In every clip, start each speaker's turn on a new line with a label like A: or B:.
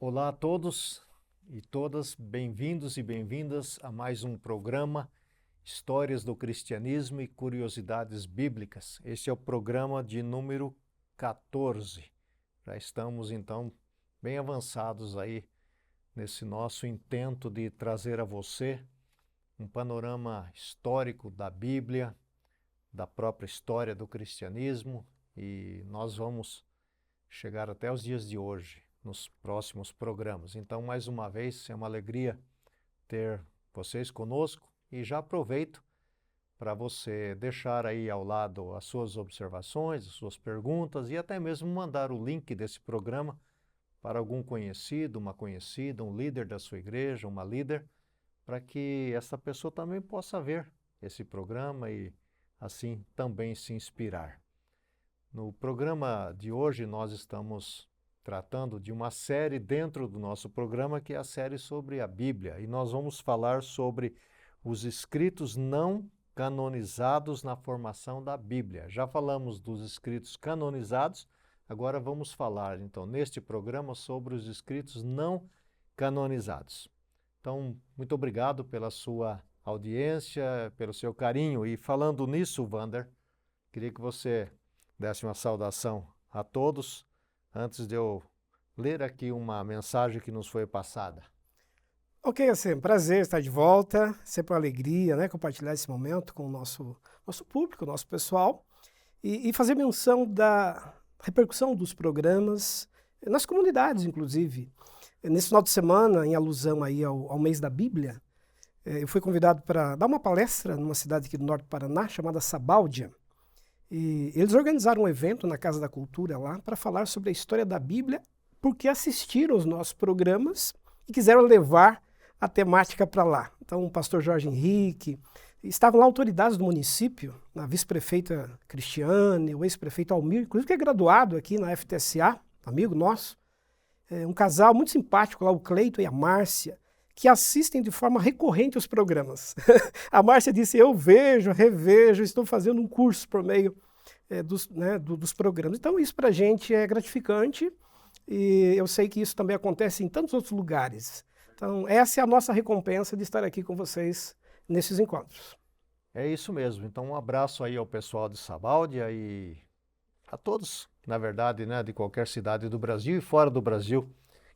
A: Olá a todos e todas, bem-vindos e bem-vindas a mais um programa Histórias do Cristianismo e Curiosidades Bíblicas. Este é o programa de número 14. Já estamos então bem avançados aí nesse nosso intento de trazer a você um panorama histórico da Bíblia, da própria história do cristianismo, e nós vamos chegar até os dias de hoje nos próximos programas. Então, mais uma vez, é uma alegria ter vocês conosco e já aproveito para você deixar aí ao lado as suas observações, as suas perguntas e até mesmo mandar o link desse programa para algum conhecido, uma conhecida, um líder da sua igreja, uma líder, para que essa pessoa também possa ver esse programa e assim também se inspirar. No programa de hoje nós estamos tratando de uma série dentro do nosso programa, que é a série sobre a Bíblia, e nós vamos falar sobre os escritos não canonizados na formação da Bíblia. Já falamos dos escritos canonizados, agora vamos falar, então, neste programa sobre os escritos não canonizados. Então, muito obrigado pela sua audiência, pelo seu carinho, e falando nisso, Wander, queria que você desse uma saudação a todos, antes de eu ler aqui uma mensagem que nos foi passada.
B: Ok, assim, prazer estar de volta, sempre uma alegria, né, compartilhar esse momento com o nosso público, nosso pessoal, e fazer menção da repercussão dos programas nas comunidades, inclusive. Nesse final de semana, em alusão aí ao mês da Bíblia, eu fui convidado para dar uma palestra numa cidade aqui do norte do Paraná, chamada Sabáudia. E eles organizaram um evento na Casa da Cultura lá para falar sobre a história da Bíblia, porque assistiram os nossos programas e quiseram levar a temática para lá. Então, o pastor Jorge Henrique, estavam lá autoridades do município, a vice-prefeita Cristiane, o ex-prefeito Almir, inclusive que é graduado aqui na FTSA, amigo nosso, um casal muito simpático lá, o Cleito e a Márcia, que assistem de forma recorrente os programas. A Márcia disse, eu vejo, revejo, estou fazendo um curso por meio dos programas. Então isso para a gente é gratificante e eu sei que isso também acontece em tantos outros lugares. Então essa é a nossa recompensa de estar aqui com vocês nesses encontros.
A: É isso mesmo. Então um abraço aí ao pessoal de Sabáudia e a todos, na verdade, né, de qualquer cidade do Brasil e fora do Brasil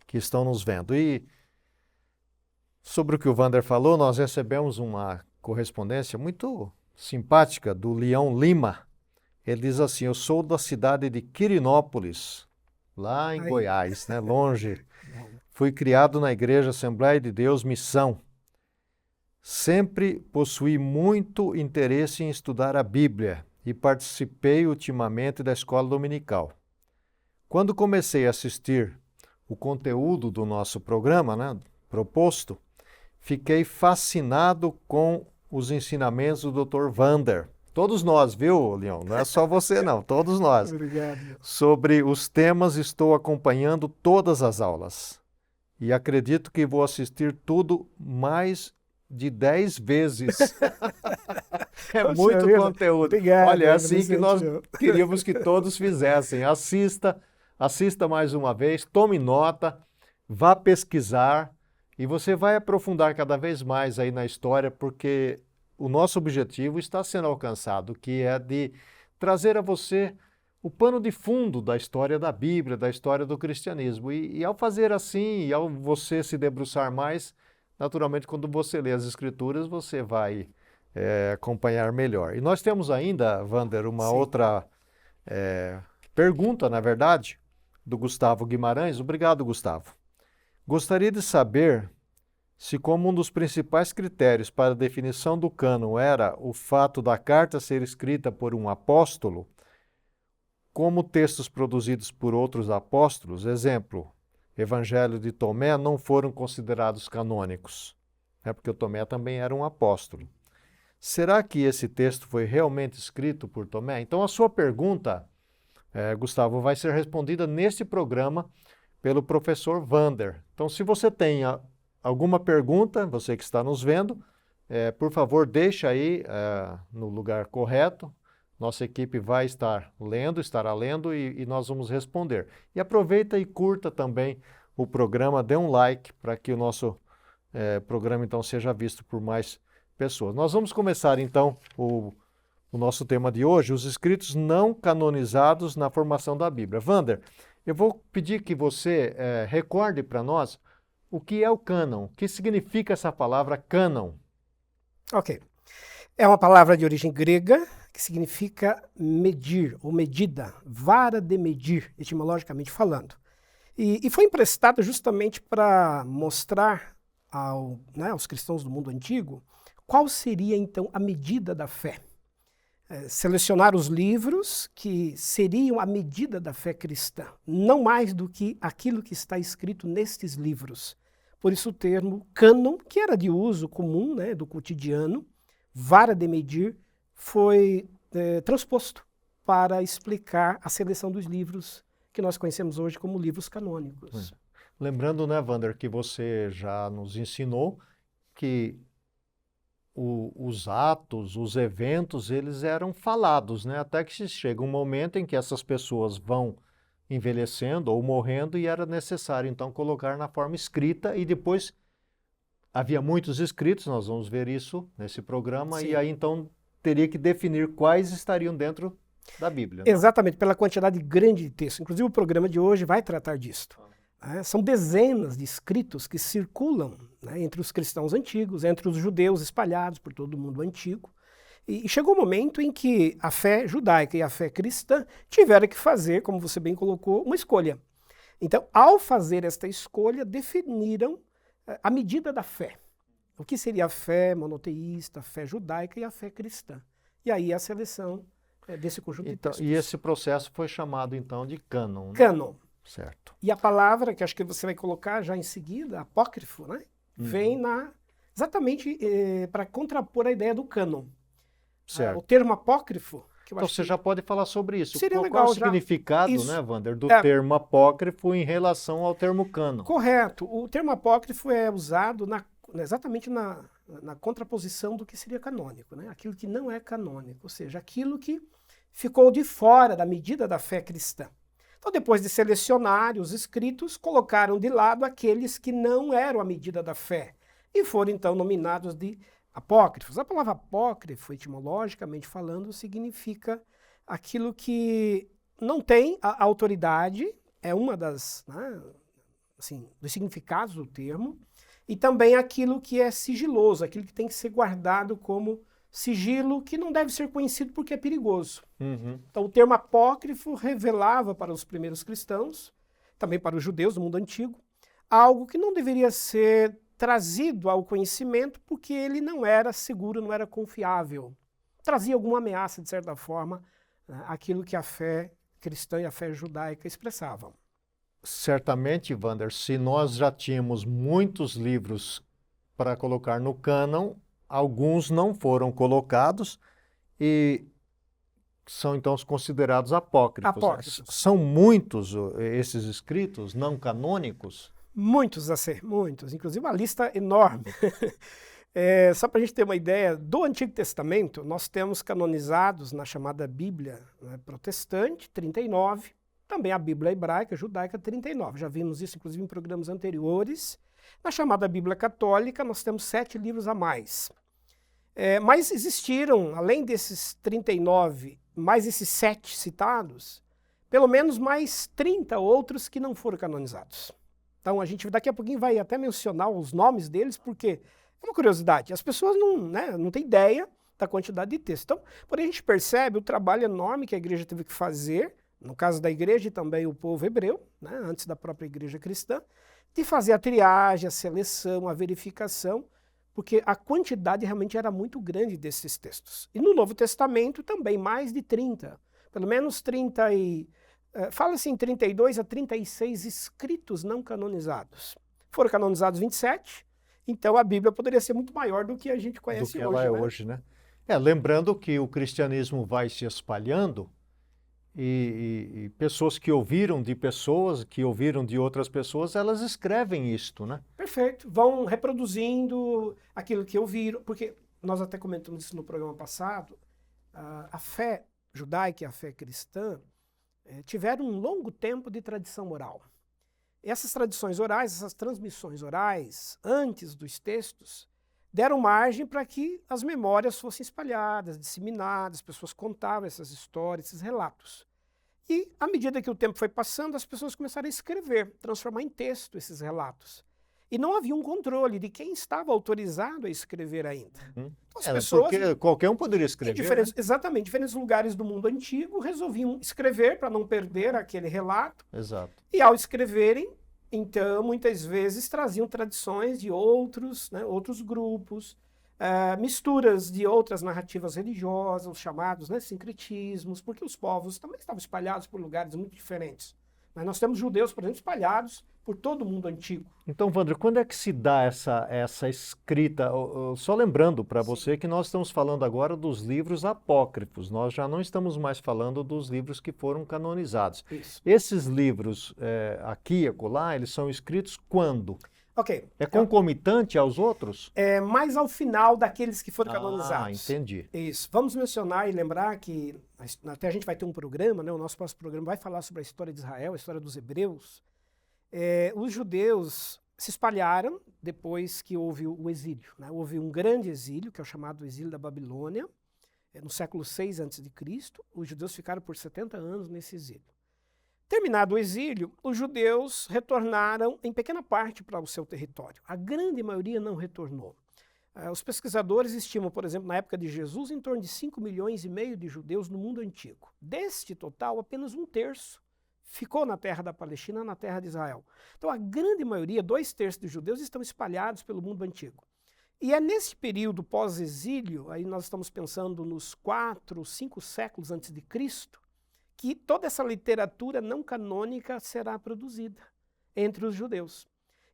A: que estão nos vendo. E sobre o que o Wander falou, nós recebemos uma correspondência muito simpática do Leão Lima. Ele diz assim, eu sou da cidade de Quirinópolis, lá em Goiás, né, longe. Fui criado na Igreja Assembleia de Deus Missão. Sempre possuí muito interesse em estudar a Bíblia e participei ultimamente da escola dominical. Quando comecei a assistir o conteúdo do nosso programa, né, proposto, fiquei fascinado com os ensinamentos do Dr. Wander. Todos nós, viu, Leão? Não é só você, não. Todos nós.
B: Obrigado.
A: Sobre os temas, estou acompanhando todas as aulas. E acredito que vou assistir tudo mais de 10 vezes. É muito conteúdo.
B: Obrigado.
A: Olha, é assim que nós queríamos que todos fizessem. Assista mais uma vez, tome nota, vá pesquisar. E você vai aprofundar cada vez mais aí na história, porque o nosso objetivo está sendo alcançado, que é de trazer a você o pano de fundo da história da Bíblia, da história do cristianismo. E ao fazer assim, e ao você se debruçar mais, naturalmente, quando você lê as Escrituras, você vai acompanhar melhor. E nós temos ainda, Wander, uma outra pergunta, na verdade, do Gustavo Guimarães. Obrigado, Gustavo. Gostaria de saber se, como um dos principais critérios para a definição do cânon era o fato da carta ser escrita por um apóstolo, como textos produzidos por outros apóstolos, exemplo, Evangelho de Tomé, não foram considerados canônicos, porque o Tomé também era um apóstolo. Será que esse texto foi realmente escrito por Tomé? Então a sua pergunta, Gustavo, vai ser respondida neste programa pelo professor Wander. Então, se você tem alguma pergunta, você que está nos vendo, por favor, deixa aí no lugar correto. Nossa equipe vai estará lendo e nós vamos responder. E aproveita e curta também o programa, dê um like para que o nosso programa então seja visto por mais pessoas. Nós vamos começar então o nosso tema de hoje, os escritos não canonizados na formação da Bíblia. Wander, eu vou pedir que você recorde para nós o que é o cânon, o que significa essa palavra cânon.
B: Ok. É uma palavra de origem grega que significa medir ou medida, vara de medir, etimologicamente falando. E foi emprestada justamente para mostrar aos cristãos do mundo antigo qual seria então a medida da fé. Selecionar os livros que seriam a medida da fé cristã, não mais do que aquilo que está escrito nestes livros. Por isso o termo cânon, que era de uso comum, né, do cotidiano, vara de medir, foi transposto para explicar a seleção dos livros que nós conhecemos hoje como livros canônicos.
A: Lembrando, né, Wander, que você já nos ensinou que os atos, os eventos, eles eram falados, né? Até que chega um momento em que essas pessoas vão envelhecendo ou morrendo e era necessário, então, colocar na forma escrita e depois havia muitos escritos, nós vamos ver isso nesse programa,
B: Sim.
A: E aí, então, teria que definir quais estariam dentro da Bíblia.
B: Exatamente, pela quantidade grande de texto. Inclusive, o programa de hoje vai tratar disto. São dezenas de escritos que circulam, né, entre os cristãos antigos, entre os judeus espalhados por todo o mundo antigo. E chegou o momento em que a fé judaica e a fé cristã tiveram que fazer, como você bem colocou, uma escolha. Então, ao fazer esta escolha, definiram a medida da fé. O que seria a fé monoteísta, a fé judaica e a fé cristã. E aí a seleção desse conjunto de textos.
A: E esse processo foi chamado, então, de cânon. Né?
B: Cânon.
A: Certo.
B: E a palavra, que acho que você vai colocar já em seguida, apócrifo, né? Vem exatamente para contrapor a ideia do cânon.
A: Certo.
B: O termo apócrifo...
A: Então você já pode falar sobre isso.
B: Seria
A: Qual
B: legal
A: é o significado, né, Wander, do termo apócrifo em relação ao termo cânon?
B: Correto. O termo apócrifo é usado exatamente na contraposição do que seria canônico, né? Aquilo que não é canônico, ou seja, aquilo que ficou de fora da medida da fé cristã. Então, depois de selecionar os escritos, colocaram de lado aqueles que não eram a medida da fé e foram então nominados de apócrifos. A palavra apócrifo, etimologicamente falando, significa aquilo que não tem a autoridade, é uma das, né, assim, dos significados do termo, e também aquilo que é sigiloso, aquilo que tem que ser guardado como sigilo, que não deve ser conhecido porque é perigoso. Então o termo apócrifo revelava para os primeiros cristãos, também para os judeus do mundo antigo, algo que não deveria ser trazido ao conhecimento porque ele não era seguro, não era confiável. Trazia alguma ameaça, de certa forma, aquilo que a fé cristã e a fé judaica expressavam.
A: Certamente, Wander, se nós já tínhamos muitos livros para colocar no cânon, alguns não foram colocados e são então considerados apócrifos. São muitos esses escritos não canônicos?
B: Muitos, muitos. Inclusive uma lista enorme. Só para a gente ter uma ideia, do Antigo Testamento, nós temos canonizados na chamada Bíblia, né, protestante, 39, também a Bíblia hebraica, judaica, 39. Já vimos isso, inclusive, em programas anteriores. Na chamada Bíblia católica, nós temos 7 livros a mais. Mas existiram, além desses 39, mais esses 7 citados, pelo menos mais 30 outros que não foram canonizados. Então a gente daqui a pouquinho vai até mencionar os nomes deles, porque é uma curiosidade. As pessoas não têm ideia da quantidade de texto. Então, porém, a gente percebe o trabalho enorme que a igreja teve que fazer, no caso da igreja e também o povo hebreu, né, antes da própria igreja cristã, de fazer a triagem, a seleção, a verificação, porque a quantidade realmente era muito grande desses textos. E no Novo Testamento também mais de 30, pelo menos 30 fala-se em 32 a 36 escritos não canonizados. Foram canonizados 27, então a Bíblia poderia ser muito maior do que a gente conhece hoje.
A: Do que ela é hoje, né? Lembrando que o cristianismo vai se espalhando e pessoas que ouviram de pessoas, que ouviram de outras pessoas, elas escrevem isto, né?
B: Perfeito. Vão reproduzindo aquilo que ouviram, porque nós até comentamos isso no programa passado, a fé judaica e a fé cristã tiveram um longo tempo de tradição oral. essas tradições orais, essas transmissões orais, antes dos textos, deram margem para que as memórias fossem espalhadas, disseminadas, as pessoas contavam essas histórias, esses relatos. E, à medida que o tempo foi passando, as pessoas começaram a escrever, transformar em texto esses relatos. E não havia um controle de quem estava autorizado a escrever ainda. Então, as pessoas,
A: porque qualquer um poderia escrever, né?
B: Exatamente, em diferentes lugares do mundo antigo resolviam escrever para não perder aquele relato.
A: Exato.
B: E ao escreverem, então, muitas vezes traziam tradições de outros, né, outros grupos, misturas de outras narrativas religiosas, os chamados, né, sincretismos, porque os povos também estavam espalhados por lugares muito diferentes. Mas nós temos judeus, por exemplo, espalhados por todo o mundo antigo.
A: Então, Wander, quando é que se dá essa escrita? Só lembrando para você que nós estamos falando agora dos livros apócrifos, nós já não estamos mais falando dos livros que foram canonizados.
B: Isso.
A: Esses livros, aqui e acolá, eles são escritos quando?
B: Ok.
A: É concomitante aos outros?
B: É mais ao final daqueles que foram canonizados.
A: Entendi.
B: Isso. Vamos mencionar e lembrar que até a gente vai ter um programa, né? O nosso próximo programa vai falar sobre a história de Israel, a história dos hebreus. Os judeus se espalharam depois que houve o exílio, né? Houve um grande exílio, que é o chamado exílio da Babilônia, no século 6 a.C. Os judeus ficaram por 70 anos nesse exílio. Terminado o exílio, os judeus retornaram em pequena parte para o seu território. A grande maioria não retornou. Os pesquisadores estimam, por exemplo, na época de Jesus, em torno de 5,5 milhões de judeus no mundo antigo. Deste total, apenas 1/3 ficou na terra da Palestina, na terra de Israel. Então, a grande maioria, 2/3 dos judeus, estão espalhados pelo mundo antigo. E é nesse período pós-exílio, aí nós estamos pensando nos 4, 5 séculos antes de Cristo, que toda essa literatura não canônica será produzida entre os judeus.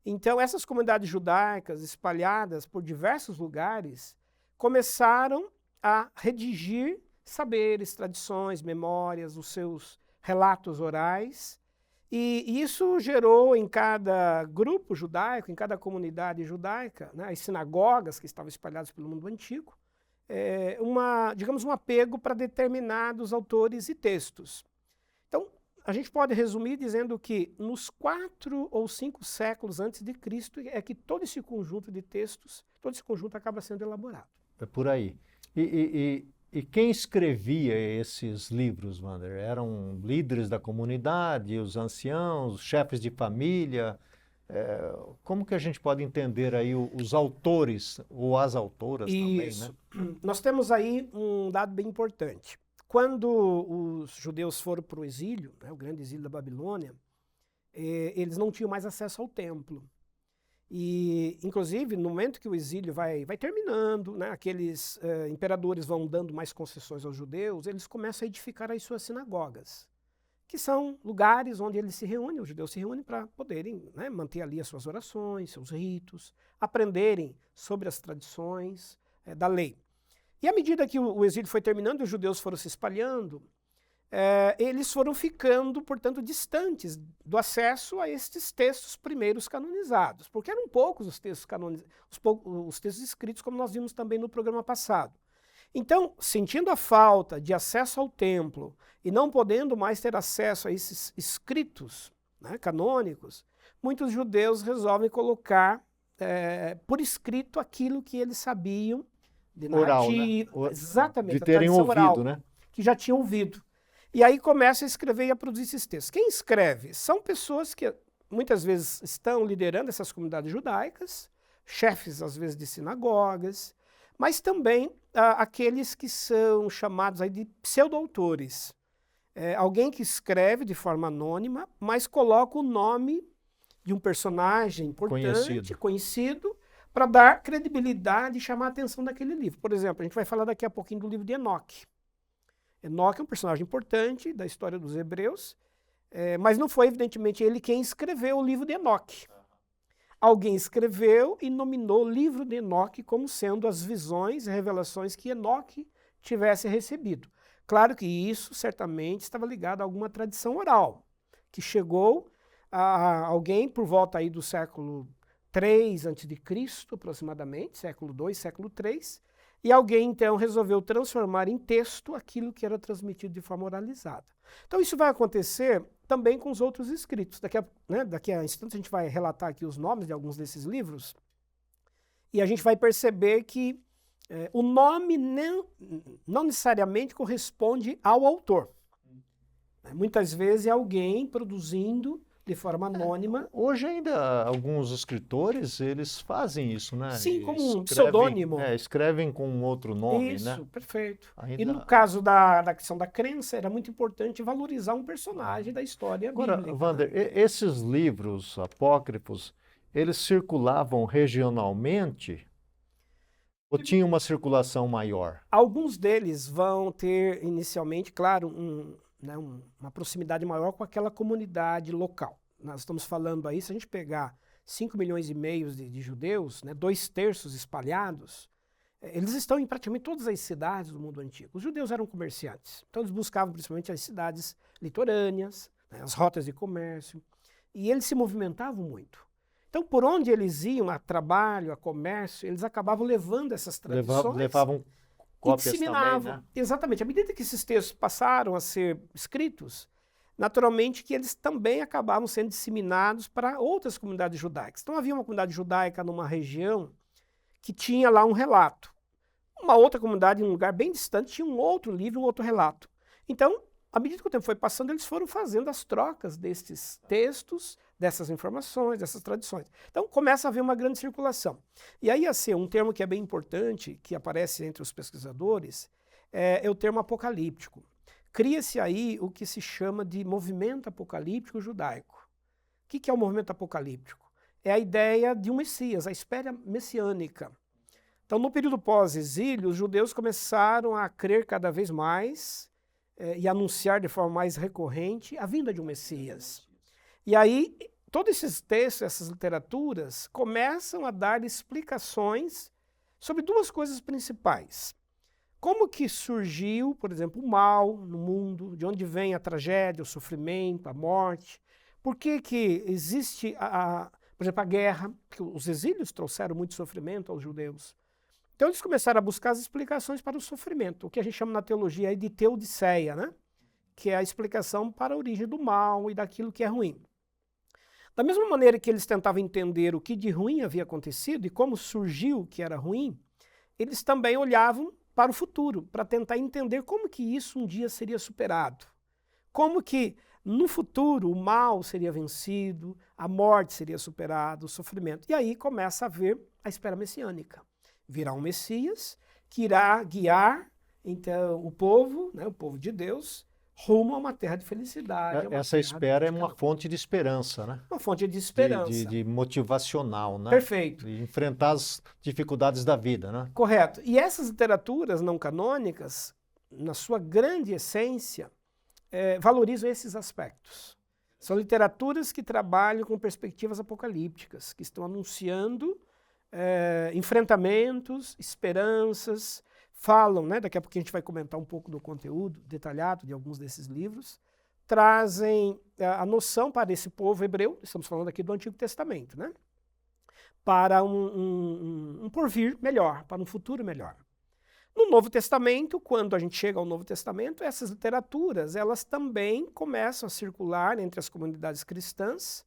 B: Então, essas comunidades judaicas espalhadas por diversos lugares começaram a redigir saberes, tradições, memórias, os seus relatos orais, e isso gerou em cada grupo judaico, em cada comunidade judaica, né, as sinagogas que estavam espalhadas pelo mundo antigo, digamos, um apego para determinados autores e textos. Então, a gente pode resumir dizendo que nos 4 ou 5 séculos antes de Cristo é que todo esse conjunto de textos, todo esse conjunto acaba sendo elaborado.
A: É por aí. E quem escrevia esses livros, Wander? Eram líderes da comunidade, os anciãos, os chefes de família? Como que a gente pode entender aí os autores ou as autoras
B: Isso.
A: também, né?
B: Nós temos aí um dado bem importante. Quando os judeus foram para o exílio, né, o grande exílio da Babilônia, eles não tinham mais acesso ao templo. E, inclusive, no momento que o exílio vai terminando, né, aqueles imperadores vão dando mais concessões aos judeus, eles começam a edificar as suas sinagogas, que são lugares onde eles se reúnem, os judeus se reúnem para poderem, né, manter ali as suas orações, seus ritos, aprenderem sobre as tradições da lei. E à medida que o exílio foi terminando, os judeus foram se espalhando, eles foram ficando, portanto, distantes do acesso a estes textos primeiros canonizados, porque eram poucos os textos os textos escritos, como nós vimos também no programa passado. Então, sentindo a falta de acesso ao templo e não podendo mais ter acesso a esses escritos, né, canônicos, muitos judeus resolvem colocar por escrito aquilo que eles sabiam de narrativa,
A: oral, né?
B: Exatamente,
A: de terem ouvido,
B: oral,
A: né?
B: que já tinham ouvido. E aí começa a escrever e a produzir esses textos. Quem escreve são pessoas que muitas vezes estão liderando essas comunidades judaicas, chefes às vezes de sinagogas, mas também aqueles que são chamados aí de pseudo-autores. Alguém que escreve de forma anônima, mas coloca o nome de um personagem importante, conhecido, para dar credibilidade e chamar a atenção daquele livro. Por exemplo, a gente vai falar daqui a pouquinho do livro de Enoque. Enoque é um personagem importante da história dos hebreus, mas não foi, evidentemente, ele quem escreveu o livro de Enoque. Alguém escreveu e nominou o livro de Enoque como sendo as visões e revelações que Enoque tivesse recebido. Claro que isso certamente estava ligado a alguma tradição oral, que chegou a alguém por volta aí do século 3 a.C., aproximadamente, século 2, século 3, E alguém, então, resolveu transformar em texto aquilo que era transmitido de forma oralizada. Então, isso vai acontecer também com os outros escritos. Daqui a instantes a gente vai relatar aqui os nomes de alguns desses livros, e a gente vai perceber que o nome não necessariamente corresponde ao autor. Muitas vezes é alguém produzindo de forma anônima.
A: Hoje ainda alguns escritores, eles fazem isso, né?
B: Sim, como um pseudônimo.
A: Escrevem com um outro nome,
B: Isso,
A: né?
B: perfeito.
A: Ainda...
B: E no caso da questão da crença, era muito importante valorizar um personagem da história bíblica.
A: Agora, Wander, esses livros apócrifos, eles circulavam regionalmente ou tinha uma circulação maior?
B: Alguns deles vão ter, inicialmente, claro, uma proximidade maior com aquela comunidade local. Nós estamos falando aí, se a gente pegar 5,5 milhões de judeus, 2/3 espalhados, eles estão em praticamente todas as cidades do mundo antigo. Os judeus eram comerciantes, então eles buscavam principalmente as cidades litorâneas, as rotas de comércio, e eles se movimentavam muito. Então, por onde eles iam, a trabalho, a comércio, eles acabavam levando essas tradições.
A: Levavam cópias também, né?
B: Exatamente. À medida que esses textos passaram a ser escritos, naturalmente que eles também acabavam sendo disseminados para outras comunidades judaicas. Então, havia uma comunidade judaica numa região que tinha lá um relato. Uma outra comunidade, em um lugar bem distante, tinha um outro livro, um outro relato. Então, à medida que o tempo foi passando, eles foram fazendo as trocas desses textos, dessas informações, dessas tradições. Então, começa a haver uma grande circulação. E aí, assim, um termo que é bem importante, que aparece entre os pesquisadores, é o termo apocalíptico. Cria-se aí o que se chama de movimento apocalíptico judaico. O que é o movimento apocalíptico? É a ideia de um Messias, a espera messiânica. Então, no período pós-exílio, os judeus começaram a crer cada vez mais e anunciar de forma mais recorrente a vinda de um Messias. E aí, todos esses textos, essas literaturas, começam a dar explicações sobre duas coisas principais. Como que surgiu, por exemplo, o mal no mundo, de onde vem a tragédia, o sofrimento, a morte, por que que existe, por exemplo, a guerra, porque os exílios trouxeram muito sofrimento aos judeus. Então eles começaram a buscar as explicações para o sofrimento, o que a gente chama na teologia aí de teodiceia, né? Que é a explicação para a origem do mal e daquilo que é ruim. Da mesma maneira que eles tentavam entender o que de ruim havia acontecido e como surgiu o que era ruim, eles também olhavam para o futuro, para tentar entender como que isso um dia seria superado. Como que no futuro o mal seria vencido, a morte seria superada, o sofrimento. E aí começa a haver a espera messiânica. Virá um Messias que irá guiar então, o povo de Deus, rumo a uma terra de felicidade.
A: Essa espera é uma fonte de esperança, né?
B: Uma fonte de esperança.
A: De motivacional, né?
B: Perfeito.
A: De enfrentar as dificuldades da vida, né?
B: Correto. E essas literaturas não canônicas, na sua grande essência, valorizam esses aspectos. São literaturas que trabalham com perspectivas apocalípticas, que estão anunciando enfrentamentos, esperanças, falam, daqui a pouco a gente vai comentar um pouco do conteúdo detalhado de alguns desses livros, trazem a noção para esse povo hebreu, estamos falando aqui do Antigo Testamento, para um porvir melhor, para um futuro melhor. No Novo Testamento, quando a gente chega ao Novo Testamento, essas literaturas, elas também começam a circular entre as comunidades cristãs,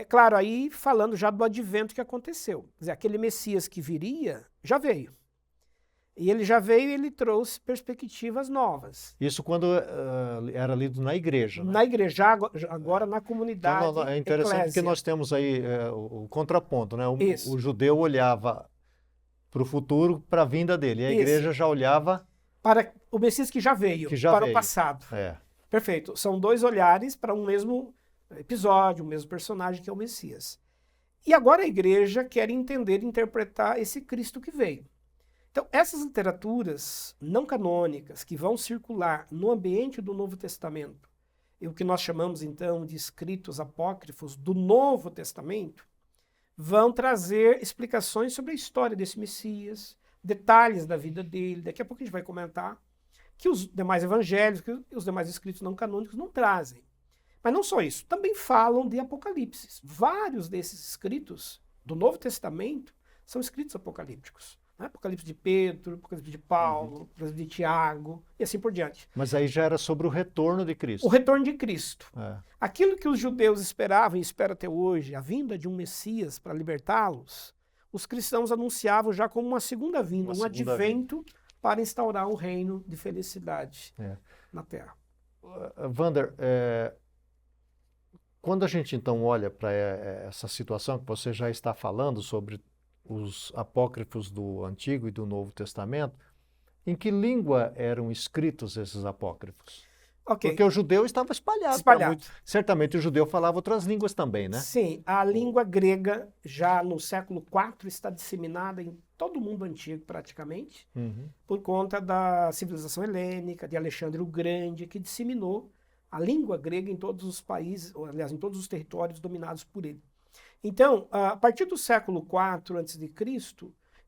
B: claro, aí falando já do advento que aconteceu. Quer dizer, aquele Messias que viria, já veio. E ele já veio e ele trouxe perspectivas novas.
A: Isso quando era lido na igreja, né?
B: Na igreja, agora na comunidade.
A: Então, é interessante
B: eclésia.
A: porque nós temos aí o contraponto, né? O judeu olhava para o futuro, para a vinda dele, e a igreja já olhava
B: para o Messias que já veio, para o passado. Perfeito. São dois olhares para um mesmo episódio, um mesmo personagem que é o Messias. E agora a igreja quer entender e interpretar esse Cristo que veio. Então, essas literaturas não canônicas que vão circular no ambiente do Novo Testamento, e o que nós chamamos então de escritos apócrifos do Novo Testamento, vão trazer explicações sobre a história desse Messias, detalhes da vida dele. Daqui a pouco a gente vai comentar que os demais evangelhos, que os demais escritos não canônicos não trazem. Mas não só isso, também falam de Apocalipse. Vários desses escritos do Novo Testamento são escritos apocalípticos. né? Apocalipse de Pedro, Apocalipse de Paulo, Apocalipse de Tiago, e assim por diante.
A: Mas aí já era sobre o retorno de Cristo.
B: O retorno de Cristo.
A: É.
B: Aquilo que os judeus esperavam e esperam até hoje, a vinda de um Messias para libertá-los, os cristãos anunciavam já como uma segunda vinda, um advento para instaurar um reino de felicidade na Terra.
A: Wander, quando a gente então olha para essa situação que você já está falando sobre os apócrifos do Antigo e do Novo Testamento, em que língua eram escritos esses apócrifos?
B: Okay.
A: Porque o judeu estava espalhado. Certamente o judeu falava outras línguas também, né?
B: Sim, a língua grega já no século IV está disseminada em todo o mundo antigo praticamente, por conta da civilização helênica, de Alexandre o Grande, que disseminou a língua grega em todos os países, ou, aliás, em todos os territórios dominados por ele. Então, a partir do século IV a.C.,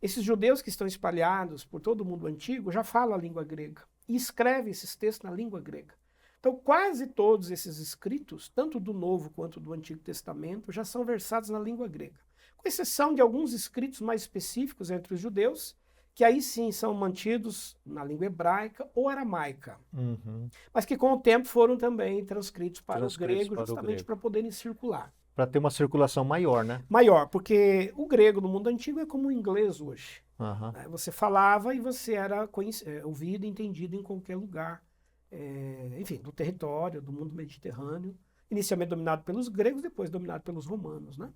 B: esses judeus que estão espalhados por todo o mundo antigo já falam a língua grega e escrevem esses textos na língua grega. Então, quase todos esses escritos, tanto do Novo quanto do Antigo Testamento, já são versados na língua grega, com exceção de alguns escritos mais específicos entre os judeus, que aí sim são mantidos na língua hebraica ou aramaica, mas que com o tempo foram também transcritos para o grego, justamente para poderem circular.
A: Para ter uma circulação maior, né?
B: Maior, porque o grego no mundo antigo é como o inglês hoje. Você falava e você era ouvido e entendido em qualquer lugar, enfim, do território, do mundo mediterrâneo, inicialmente dominado pelos gregos, depois dominado pelos romanos, né?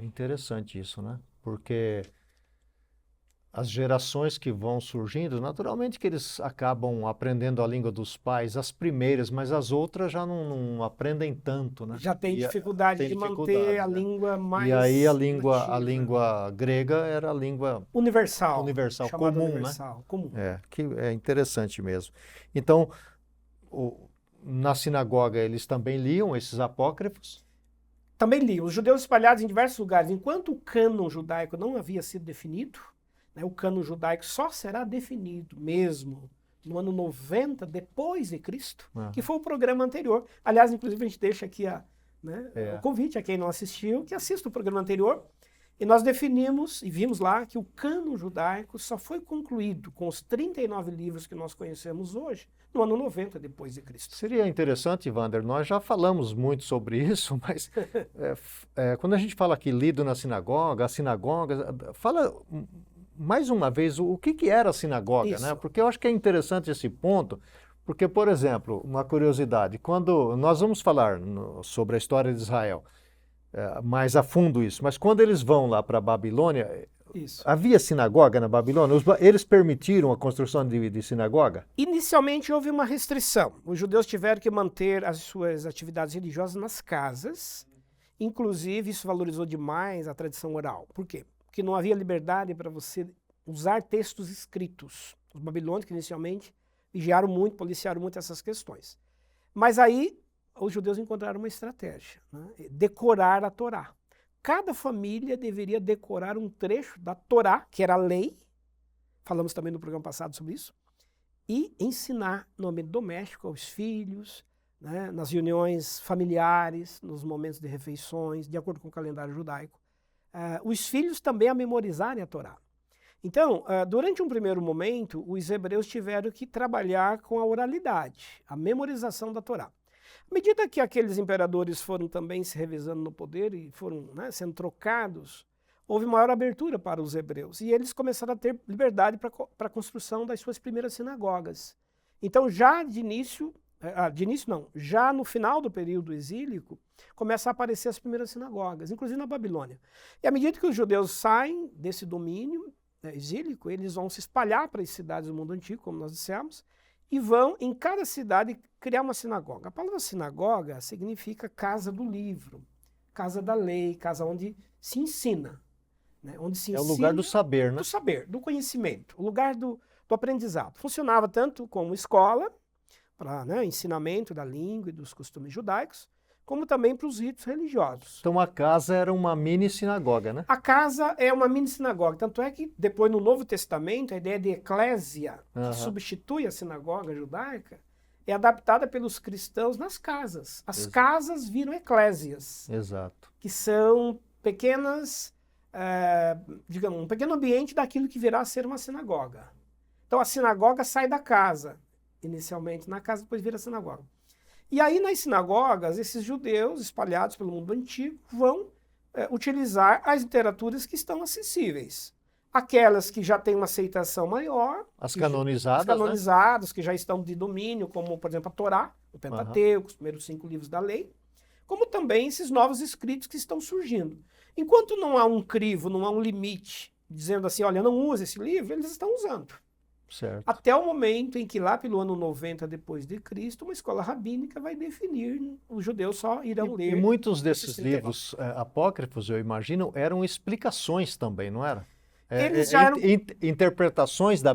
A: Interessante isso, né? Porque as gerações que vão surgindo, naturalmente que eles acabam aprendendo a língua dos pais, as primeiras, mas as outras já não aprendem tanto, né?
B: Já tem dificuldade de manter a língua mais...
A: E aí a língua grega era a língua
B: universal
A: comum,
B: universal,
A: né?
B: Comum.
A: Que é interessante mesmo. Então, na sinagoga eles também liam esses apócrifos?
B: Também liam. Os judeus espalhados em diversos lugares. Enquanto o cânon judaico não havia sido definido, o cânon judaico só será definido mesmo no ano 90 depois de Cristo, que foi o programa anterior. Aliás, inclusive a gente deixa aqui o convite a quem não assistiu, que assista o programa anterior. E nós definimos e vimos lá que o cânon judaico só foi concluído com os 39 livros que nós conhecemos hoje no ano 90 depois de Cristo.
A: Seria interessante, Wander, nós já falamos muito sobre isso, mas quando a gente fala aqui lido na sinagoga, a sinagoga, fala mais uma vez o que era a sinagoga, né? Porque eu acho que é interessante esse ponto, porque, por exemplo, uma curiosidade, quando nós vamos falar sobre a história de Israel, mais a fundo isso, mas quando eles vão lá para a Babilônia, havia sinagoga na Babilônia? Eles permitiram a construção de sinagoga?
B: Inicialmente houve uma restrição. Os judeus tiveram que manter as suas atividades religiosas nas casas. Inclusive, isso valorizou demais a tradição oral. Por quê? Porque não havia liberdade para você usar textos escritos. Os babilônicos, inicialmente, vigiaram muito, policiaram muito essas questões. Mas aí, os judeus encontraram uma estratégia, decorar a Torá. Cada família deveria decorar um trecho da Torá, que era a lei, falamos também no programa passado sobre isso, e ensinar no ambiente doméstico aos filhos, nas reuniões familiares, nos momentos de refeições, de acordo com o calendário judaico. Os filhos também a memorizarem a Torá. Então, durante um primeiro momento, os hebreus tiveram que trabalhar com a oralidade, a memorização da Torá. À medida que aqueles imperadores foram também se revezando no poder e foram sendo trocados, houve maior abertura para os hebreus e eles começaram a ter liberdade para a construção das suas primeiras sinagogas. Então, já já no final do período exílico, começam a aparecer as primeiras sinagogas, inclusive na Babilônia. E à medida que os judeus saem desse domínio exílico, eles vão se espalhar para as cidades do mundo antigo, como nós dissemos, e vão, em cada cidade, criar uma sinagoga. A palavra sinagoga significa casa do livro, casa da lei, casa onde se ensina. Onde se ensina,
A: o lugar do saber, né?
B: Do saber, do conhecimento, o lugar do aprendizado. Funcionava tanto como escola, para ensinamento da língua e dos costumes judaicos, como também para os ritos religiosos.
A: Então a casa era uma mini sinagoga, né?
B: A casa é uma mini sinagoga, tanto é que depois no Novo Testamento a ideia de eclésia, que substitui a sinagoga judaica, é adaptada pelos cristãos nas casas. As casas viram eclésias.
A: Exato.
B: Que são pequenas digamos, um pequeno ambiente daquilo que virá a ser uma sinagoga. Então a sinagoga sai da casa, inicialmente na casa, depois vira sinagoga. E aí nas sinagogas, esses judeus espalhados pelo mundo antigo vão utilizar as literaturas que estão acessíveis. Aquelas que já têm uma aceitação maior.
A: As canonizadas,
B: as canonizadas, que já estão de domínio, como, por exemplo, a Torá, o Pentateuco, os primeiros 5 livros da lei, como também esses novos escritos que estão surgindo. Enquanto não há um crivo, não há um limite, dizendo assim, olha, não use esse livro, eles estão usando.
A: Certo.
B: Até o momento em que lá pelo ano 90 depois de Cristo, uma escola rabínica vai definir, os judeus só irão ler.
A: E muitos desses livros apócrifos, eu imagino, eram explicações também, não era?
B: Eles já eram
A: interpretações do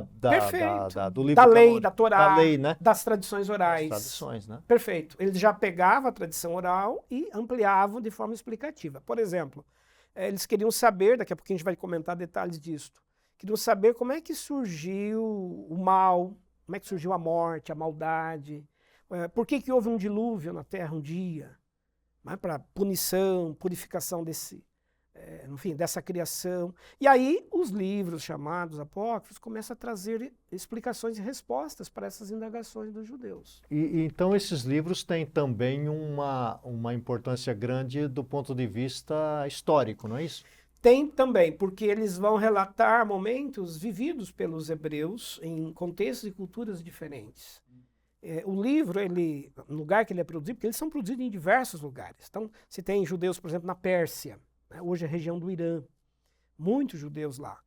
A: livro
B: da lei,
A: canônico,
B: da Torá,
A: da lei, né?
B: das tradições orais.
A: Das tradições, né?
B: Perfeito. Eles já pegavam a tradição oral e ampliavam de forma explicativa. Por exemplo, eles queriam saber, daqui a pouquinho a gente vai comentar detalhes disso, queriam saber como é que surgiu o mal, como é que surgiu a morte, a maldade, por que houve um dilúvio na Terra um dia, né, para punição, purificação dessa criação. E aí os livros chamados apócrifos começam a trazer explicações e respostas para essas indagações dos judeus.
A: E então esses livros têm também uma importância grande do ponto de vista histórico, não é isso?
B: Tem também, porque eles vão relatar momentos vividos pelos hebreus em contextos e culturas diferentes. O livro, no lugar que ele é produzido, porque eles são produzidos em diversos lugares. Então, se tem judeus, por exemplo, na Pérsia, hoje é a região do Irã, muitos judeus lá.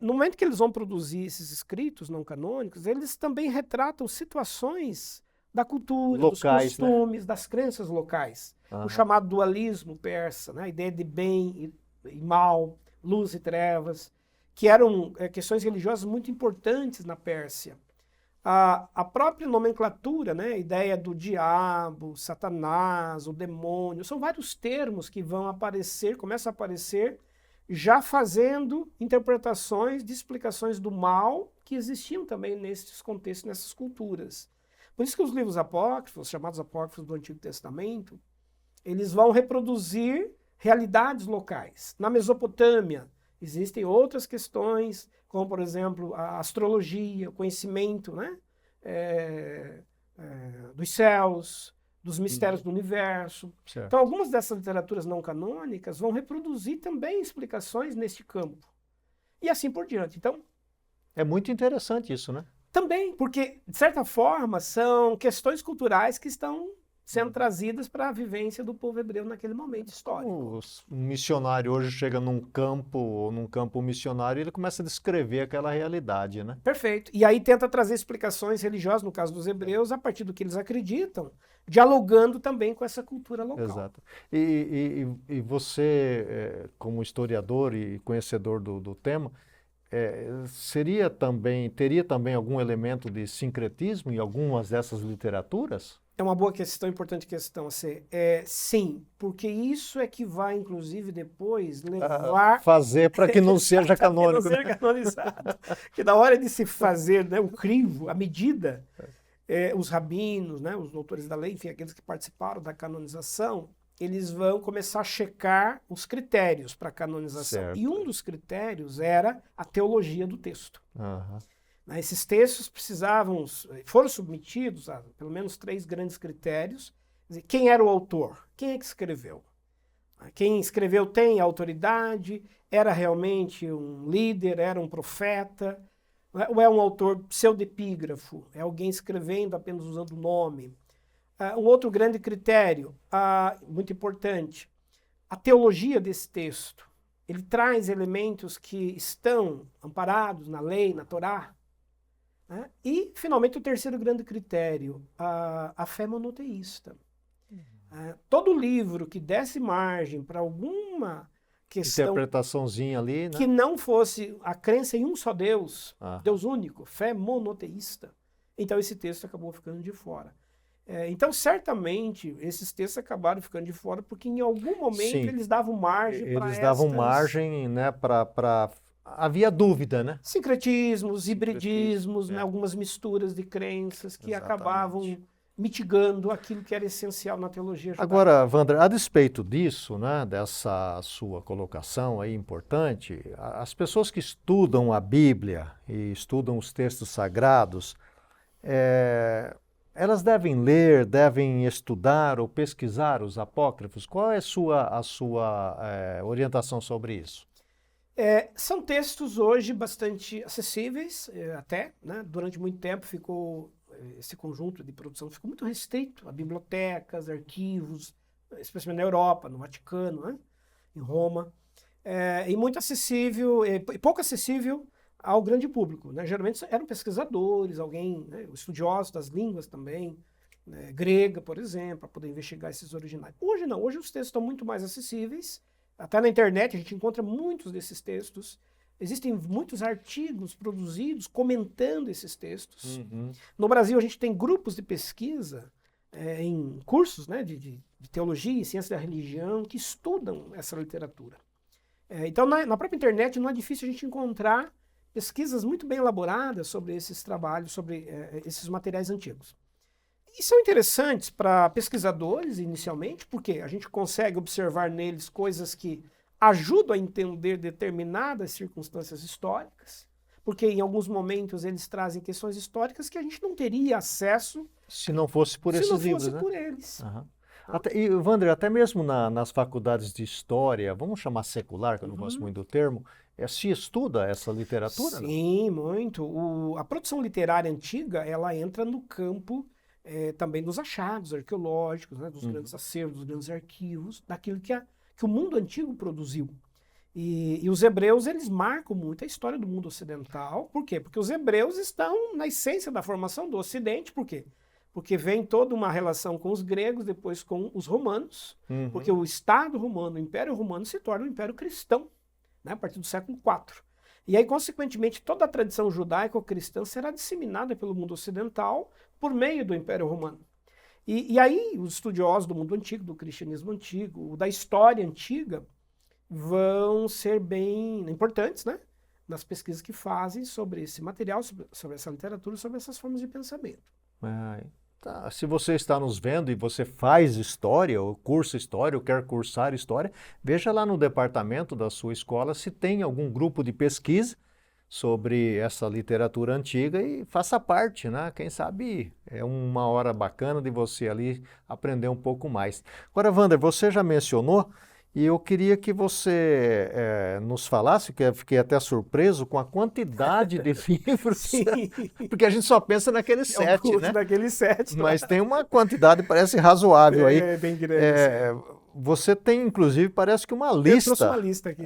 B: No momento que eles vão produzir esses escritos não canônicos, eles também retratam situações da cultura, locais, dos costumes, né? Das crenças locais. O chamado dualismo persa, né? A ideia de bem e mal, luz e trevas, que eram questões religiosas muito importantes na Pérsia. A própria nomenclatura, né? A ideia do diabo, Satanás, o demônio, são vários termos que vão aparecer, começam a aparecer, já fazendo interpretações de explicações do mal que existiam também nesses contextos, nessas culturas. Por isso que os livros apócrifos, chamados apócrifos do Antigo Testamento, eles vão reproduzir realidades locais. Na Mesopotâmia, existem outras questões, como, por exemplo, a astrologia, o conhecimento, né? Dos céus, dos mistérios do universo.
A: Certo.
B: Então, algumas dessas literaturas não canônicas vão reproduzir também explicações neste campo. E assim por diante. Então,
A: é muito interessante isso, né?
B: Também, porque, de certa forma, são questões culturais que estão sendo trazidas para a vivência do povo hebreu naquele momento histórico.
A: Um missionário hoje chega num campo missionário e ele começa a descrever aquela realidade, né?
B: Perfeito. E aí tenta trazer explicações religiosas, no caso dos hebreus, a partir do que eles acreditam, dialogando também com essa cultura local.
A: Exato. E você, como historiador e conhecedor do tema, teria também algum elemento de sincretismo em algumas dessas literaturas?
B: É uma boa questão, importante questão. Sim, porque isso é que vai, inclusive, depois levar...
A: fazer para que não seja canônico.
B: Que não seja canonizado. Que na hora de se fazer, né, o crivo, a medida, os rabinos, né, os doutores da lei, enfim, aqueles que participaram da canonização, eles vão começar a checar os critérios para a canonização.
A: Certo.
B: E um dos critérios era a teologia do texto.
A: Uhum.
B: Esses textos foram submetidos a pelo menos 3 grandes critérios. Quer dizer, quem era o autor? Quem é que escreveu? Quem escreveu tem autoridade? Era realmente um líder? Era um profeta? Ou é um autor pseudepígrafo? É alguém escrevendo apenas usando o nome? Um outro grande critério, muito importante, a teologia desse texto. Ele traz elementos que estão amparados na lei, na Torá. E, finalmente, o terceiro grande critério, a fé monoteísta. Todo livro que desse margem para alguma questão...
A: interpretaçãozinha ali, né?
B: Que não fosse a crença em um só Deus, Deus único, fé monoteísta. Então, esse texto acabou ficando de fora. Então, certamente, esses textos acabaram ficando de fora porque, em algum momento,
A: Sim,
B: eles davam margem para
A: eles davam margem, né, para... Havia dúvida, né?
B: Sincretismos, hibridismos, né, algumas misturas de crenças que acabavam mitigando aquilo que era essencial na teologia judaica.
A: Agora, Wander, a despeito disso, né, dessa sua colocação aí importante, as pessoas que estudam a Bíblia e estudam os textos sagrados, elas devem ler, devem estudar ou pesquisar os apócrifos? Qual é a sua orientação sobre isso?
B: São textos hoje bastante acessíveis, até, né? Durante muito tempo esse conjunto de produção ficou muito restrito a bibliotecas, arquivos, especialmente na Europa, no Vaticano, né? Em Roma, e muito acessível, e pouco acessível ao grande público, né? Geralmente eram pesquisadores, alguém, né, estudiosos das línguas também, né, grega, por exemplo, para poder investigar esses originais. Hoje não, hoje os textos estão muito mais acessíveis, até na internet a gente encontra muitos desses textos, existem muitos artigos produzidos comentando esses textos.
A: Uhum.
B: No Brasil a gente tem grupos de pesquisa em cursos, né, de teologia e ciência da religião que estudam essa literatura. Então na própria internet não é difícil a gente encontrar pesquisas muito bem elaboradas sobre esses trabalhos, sobre esses materiais antigos. E são interessantes para pesquisadores, inicialmente, porque a gente consegue observar neles coisas que ajudam a entender determinadas circunstâncias históricas, porque em alguns momentos eles trazem questões históricas que a gente não teria acesso
A: se não fosse por esses livros, né?
B: por eles.
A: Uhum. E, Wander, até mesmo nas faculdades de história, vamos chamar secular, que eu não gosto muito do termo, se estuda essa literatura?
B: Sim, não? Muito. A produção literária antiga, ela entra no campo também dos achados arqueológicos, né, dos grandes acervos, dos grandes arquivos, daquilo que o mundo antigo produziu. E os hebreus, eles marcam muito a história do mundo ocidental. Por quê? Porque os hebreus estão na essência da formação do Ocidente. Por quê? Porque vem toda uma relação com os gregos, depois com os romanos, porque o Estado romano, o Império Romano, se torna um Império Cristão, né, a partir do século IV. E aí, consequentemente, toda a tradição judaico-cristã será disseminada pelo mundo ocidental por meio do Império Romano. E aí, os estudiosos do mundo antigo, do cristianismo antigo, da história antiga, vão ser bem importantes, né, nas pesquisas que fazem sobre esse material, sobre essa literatura, sobre essas formas de pensamento.
A: Tá. Se você está nos vendo e você faz história, ou cursa história, ou quer cursar história, veja lá no departamento da sua escola se tem algum grupo de pesquisa sobre essa literatura antiga e faça parte, né? Quem sabe é uma hora bacana de você ali aprender um pouco mais. Agora, Wander, você já mencionou e eu queria que você nos falasse, que eu fiquei até surpreso com a quantidade de livros, porque a gente só pensa naqueles 7, né?
B: Naqueles 7.
A: Mas tem uma quantidade, parece razoável aí.
B: Bem grande.
A: Você tem, inclusive, parece que uma lista,
B: eu trouxe uma lista aqui.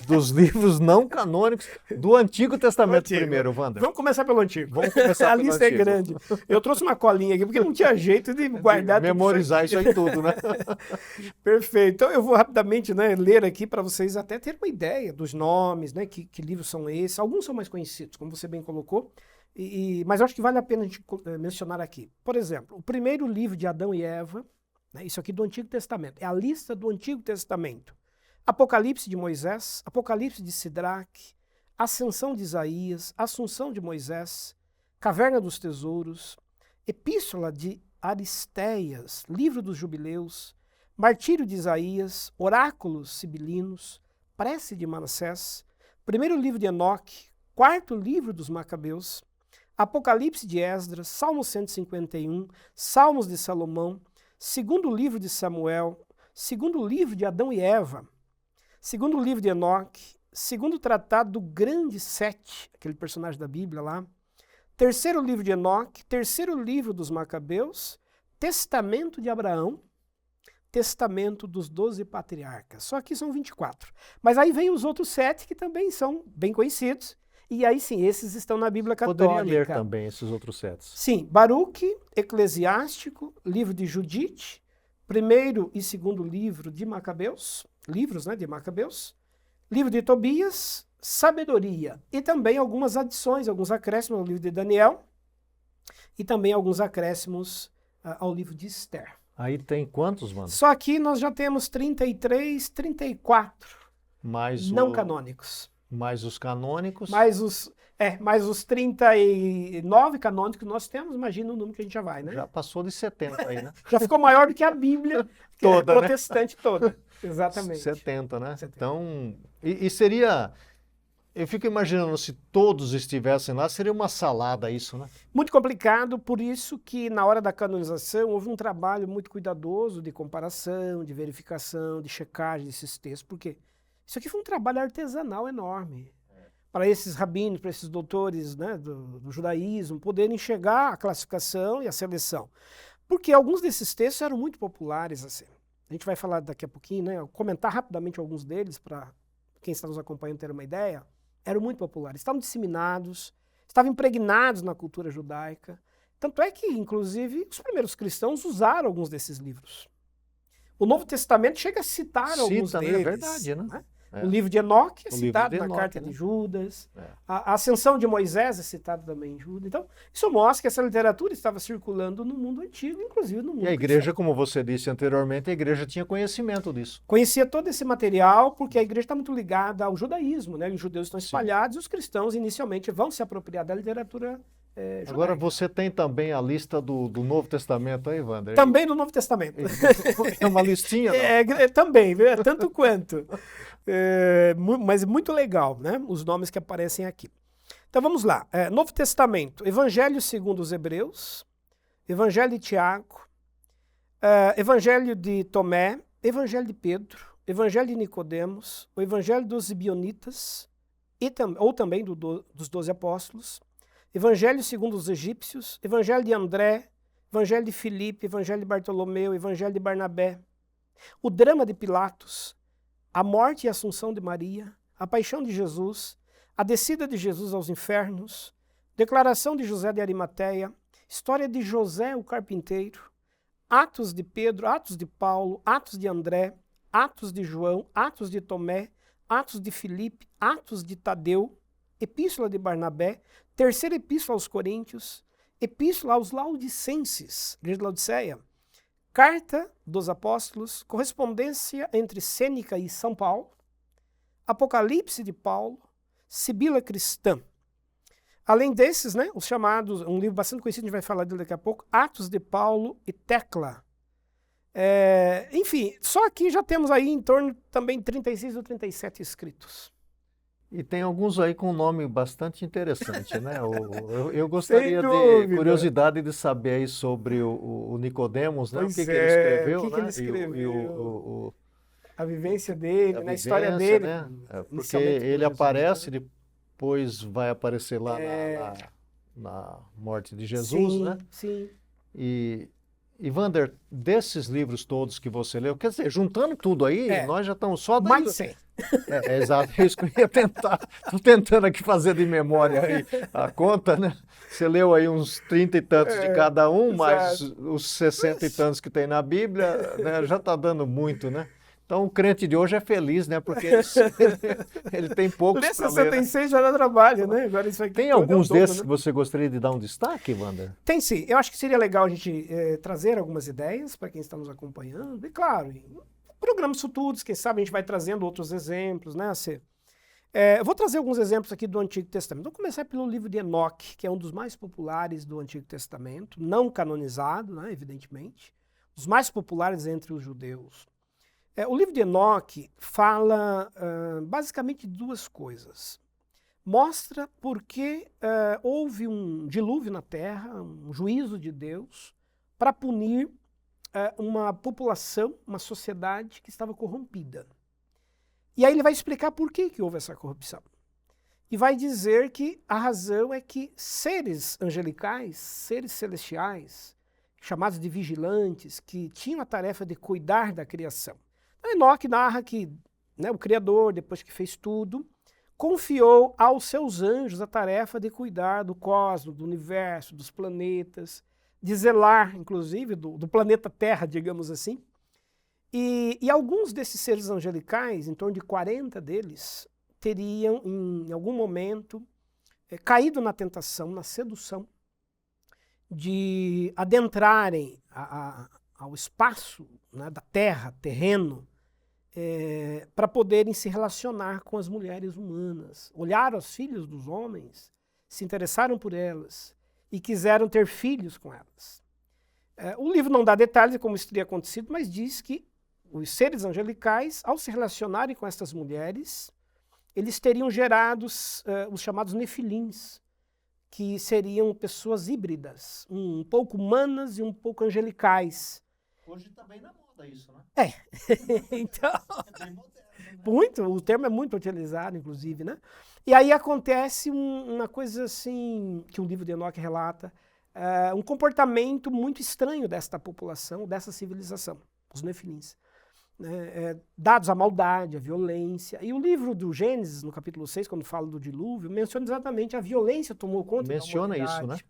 A: Dos livros não canônicos do Antigo Testamento primeiro, Wander.
B: Vamos começar pelo Antigo.
A: Vamos começar pelo
B: lista
A: Antigo.
B: É grande. Eu trouxe uma colinha aqui, porque não tinha jeito de guardar
A: memorizar isso aí tudo, né?
B: Perfeito. Então eu vou rapidamente, né, ler aqui para vocês até terem uma ideia dos nomes, né, que livros são esses. Alguns são mais conhecidos, como você bem colocou, mas eu acho que vale a pena a gente mencionar aqui. Por exemplo, o primeiro livro de Adão e Eva, isso aqui do Antigo Testamento, é a lista do Antigo Testamento. Apocalipse de Moisés, Apocalipse de Sidraque, Ascensão de Isaías, Assunção de Moisés, Caverna dos Tesouros, Epístola de Aristeias, Livro dos Jubileus, Martírio de Isaías, Oráculos Sibilinos, Prece de Manassés, Primeiro Livro de Enoque, Quarto Livro dos Macabeus, Apocalipse de Esdras, Salmo 151, Salmos de Salomão, Segundo livro de Samuel, segundo livro de Adão e Eva, segundo livro de Enoque, segundo tratado do grande Sete, aquele personagem da Bíblia lá, terceiro livro de Enoque, terceiro livro dos Macabeus, testamento de Abraão, testamento dos 12 patriarcas. Só que são 24. Mas aí vem os outros 7 que também são bem conhecidos. E aí sim, esses estão na Bíblia Católica.
A: Poderia ler também esses outros 7.
B: Sim, Baruque, Eclesiástico, livro de Judite, primeiro e segundo livro de Macabeus, livros, né, de Macabeus, livro de Tobias, Sabedoria, e também algumas adições, alguns acréscimos ao livro de Daniel, e também alguns acréscimos ao livro de Esther.
A: Aí tem quantos, mano?
B: Só aqui nós já temos 33, 34
A: mais
B: não canônicos.
A: Mais os canônicos.
B: Mais os 39 canônicos que nós temos, imagina o número que a gente já vai, né?
A: Já passou de 70 aí, né?
B: Já ficou maior do que a Bíblia
A: Toda,
B: protestante toda. Exatamente.
A: 70, né?
B: 70.
A: Então, e seria... Eu fico imaginando, se todos estivessem lá, seria uma salada isso, né?
B: Muito complicado, por isso que na hora da canonização houve um trabalho muito cuidadoso de comparação, de verificação, de checagem desses textos, porque isso aqui foi um trabalho artesanal enorme. Para esses rabinos, para esses doutores, né, do judaísmo, poderem chegar à classificação e à seleção. Porque alguns desses textos eram muito populares, assim. A gente vai falar daqui a pouquinho, né, comentar rapidamente alguns deles, para quem está nos acompanhando ter uma ideia. Eram muito populares, estavam disseminados, estavam impregnados na cultura judaica. Tanto é que, inclusive, os primeiros cristãos usaram alguns desses livros. O Novo Testamento chega a citar alguns deles.
A: É verdade, né?
B: O livro de Enoque é
A: O
B: citado
A: livro de
B: na
A: Enoque,
B: carta
A: né?
B: de Judas.
A: É.
B: A ascensão de Moisés é citada também em Judas. Então, isso mostra que essa literatura estava circulando no mundo antigo, inclusive no mundo
A: E a igreja,
B: cristão.
A: como você disse anteriormente, a igreja tinha conhecimento disso.
B: Conhecia todo esse material porque a igreja está muito ligada ao judaísmo, né? Os judeus estão
A: Sim.
B: espalhados e os cristãos inicialmente vão se apropriar da literatura judaica.
A: Agora, você tem também a lista do Novo Testamento aí, Wander?
B: Também no Novo Testamento.
A: É uma listinha, não?
B: Também, viu? Tanto quanto. Mas muito legal, né? Os nomes que aparecem aqui. Então vamos lá. Novo Testamento, Evangelho segundo os Hebreus, Evangelho de Tiago, Evangelho de Tomé, Evangelho de Pedro, Evangelho de Nicodemos, o Evangelho dos Gibeonitas, ou também dos 12 apóstolos, Evangelho segundo os egípcios, Evangelho de André, Evangelho de Filipe, Evangelho de Bartolomeu, Evangelho de Barnabé, o drama de Pilatos, a morte e a assunção de Maria, a paixão de Jesus, a descida de Jesus aos infernos, declaração de José de Arimateia, história de José o carpinteiro, Atos de Pedro, Atos de Paulo, Atos de André, Atos de João, Atos de Tomé, Atos de Filipe, Atos de Tadeu, Epístola de Barnabé, terceira Epístola aos Coríntios, Epístola aos Laodicenses, igreja de Laodiceia, Carta dos Apóstolos, correspondência entre Sêneca e São Paulo, Apocalipse de Paulo, Sibila Cristã. Além desses, né, os chamados, um livro bastante conhecido, a gente vai falar dele daqui a pouco, Atos de Paulo e Tecla. Enfim, só aqui já temos aí em torno também 36 ou 37 escritos.
A: E tem alguns aí com nome bastante interessante, né? Eu gostaria curiosidade de saber aí sobre o Nicodemos, né?
B: Pois
A: o que ele escreveu,
B: o que
A: né?
B: ele escreveu, a vivência
A: a
B: dele, né? A história
A: vivência,
B: dele.
A: né? Porque
B: inicialmente
A: ele
B: com Jesus,
A: aparece,
B: né?
A: depois vai aparecer lá na morte de Jesus,
B: sim,
A: né?
B: Sim.
A: E Wander, desses livros todos que você leu, quer dizer, juntando tudo aí, nós já estamos só...
B: Mais de 100.
A: Exato, é isso que eu ia tentar. Estou tentando aqui fazer de memória aí a conta, né? Você leu aí uns 30 e tantos de cada um, mais os 60 e tantos que tem na Bíblia, né? Já está dando muito, né? Então o crente de hoje é feliz, né? Porque ele tem poucos para ler.
B: 66 já dá trabalho, né? Agora isso aqui
A: tem alguns desses que você gostaria de dar um destaque, Wander?
B: Tem sim. Eu acho que seria legal a gente trazer algumas ideias para quem está nos acompanhando. E claro, em programas futuros, quem sabe a gente vai trazendo outros exemplos, né? Eu vou trazer alguns exemplos aqui do Antigo Testamento. Vou começar pelo livro de Enoque, que é um dos mais populares do Antigo Testamento, não canonizado, né, evidentemente, os mais populares entre os judeus. O livro de Enoque fala basicamente de duas coisas. Mostra por que houve um dilúvio na terra, um juízo de Deus, para punir uma população, uma sociedade que estava corrompida. E aí ele vai explicar por que houve essa corrupção. E vai dizer que a razão é que seres angelicais, seres celestiais, chamados de vigilantes, que tinham a tarefa de cuidar da criação. Enoque narra que o Criador, depois que fez tudo, confiou aos seus anjos a tarefa de cuidar do cosmos, do universo, dos planetas, de zelar, inclusive, do planeta Terra, digamos assim. E alguns desses seres angelicais, em torno de 40 deles, teriam, em algum momento, caído na tentação, na sedução, de adentrarem ao espaço, né, da Terra, terreno, para poderem se relacionar com as mulheres humanas. Olharam as filhas dos homens, se interessaram por elas e quiseram ter filhos com elas. O livro não dá detalhes de como isso teria acontecido, mas diz que os seres angelicais, ao se relacionarem com essas mulheres, eles teriam gerado os chamados nefilins, que seriam pessoas híbridas, um pouco humanas e um pouco angelicais.
A: Hoje também na moda isso, né?
B: Então,
A: É bem moderno, né?
B: muito, o termo é muito utilizado, inclusive, né? E aí acontece uma coisa assim, que o livro de Enoque relata, um comportamento muito estranho desta população, dessa civilização, os nefilins. Dados à maldade, à violência. E o livro do Gênesis, no capítulo 6, quando fala do dilúvio, menciona exatamente a violência tomou conta da
A: Menciona isso,
B: humanidade.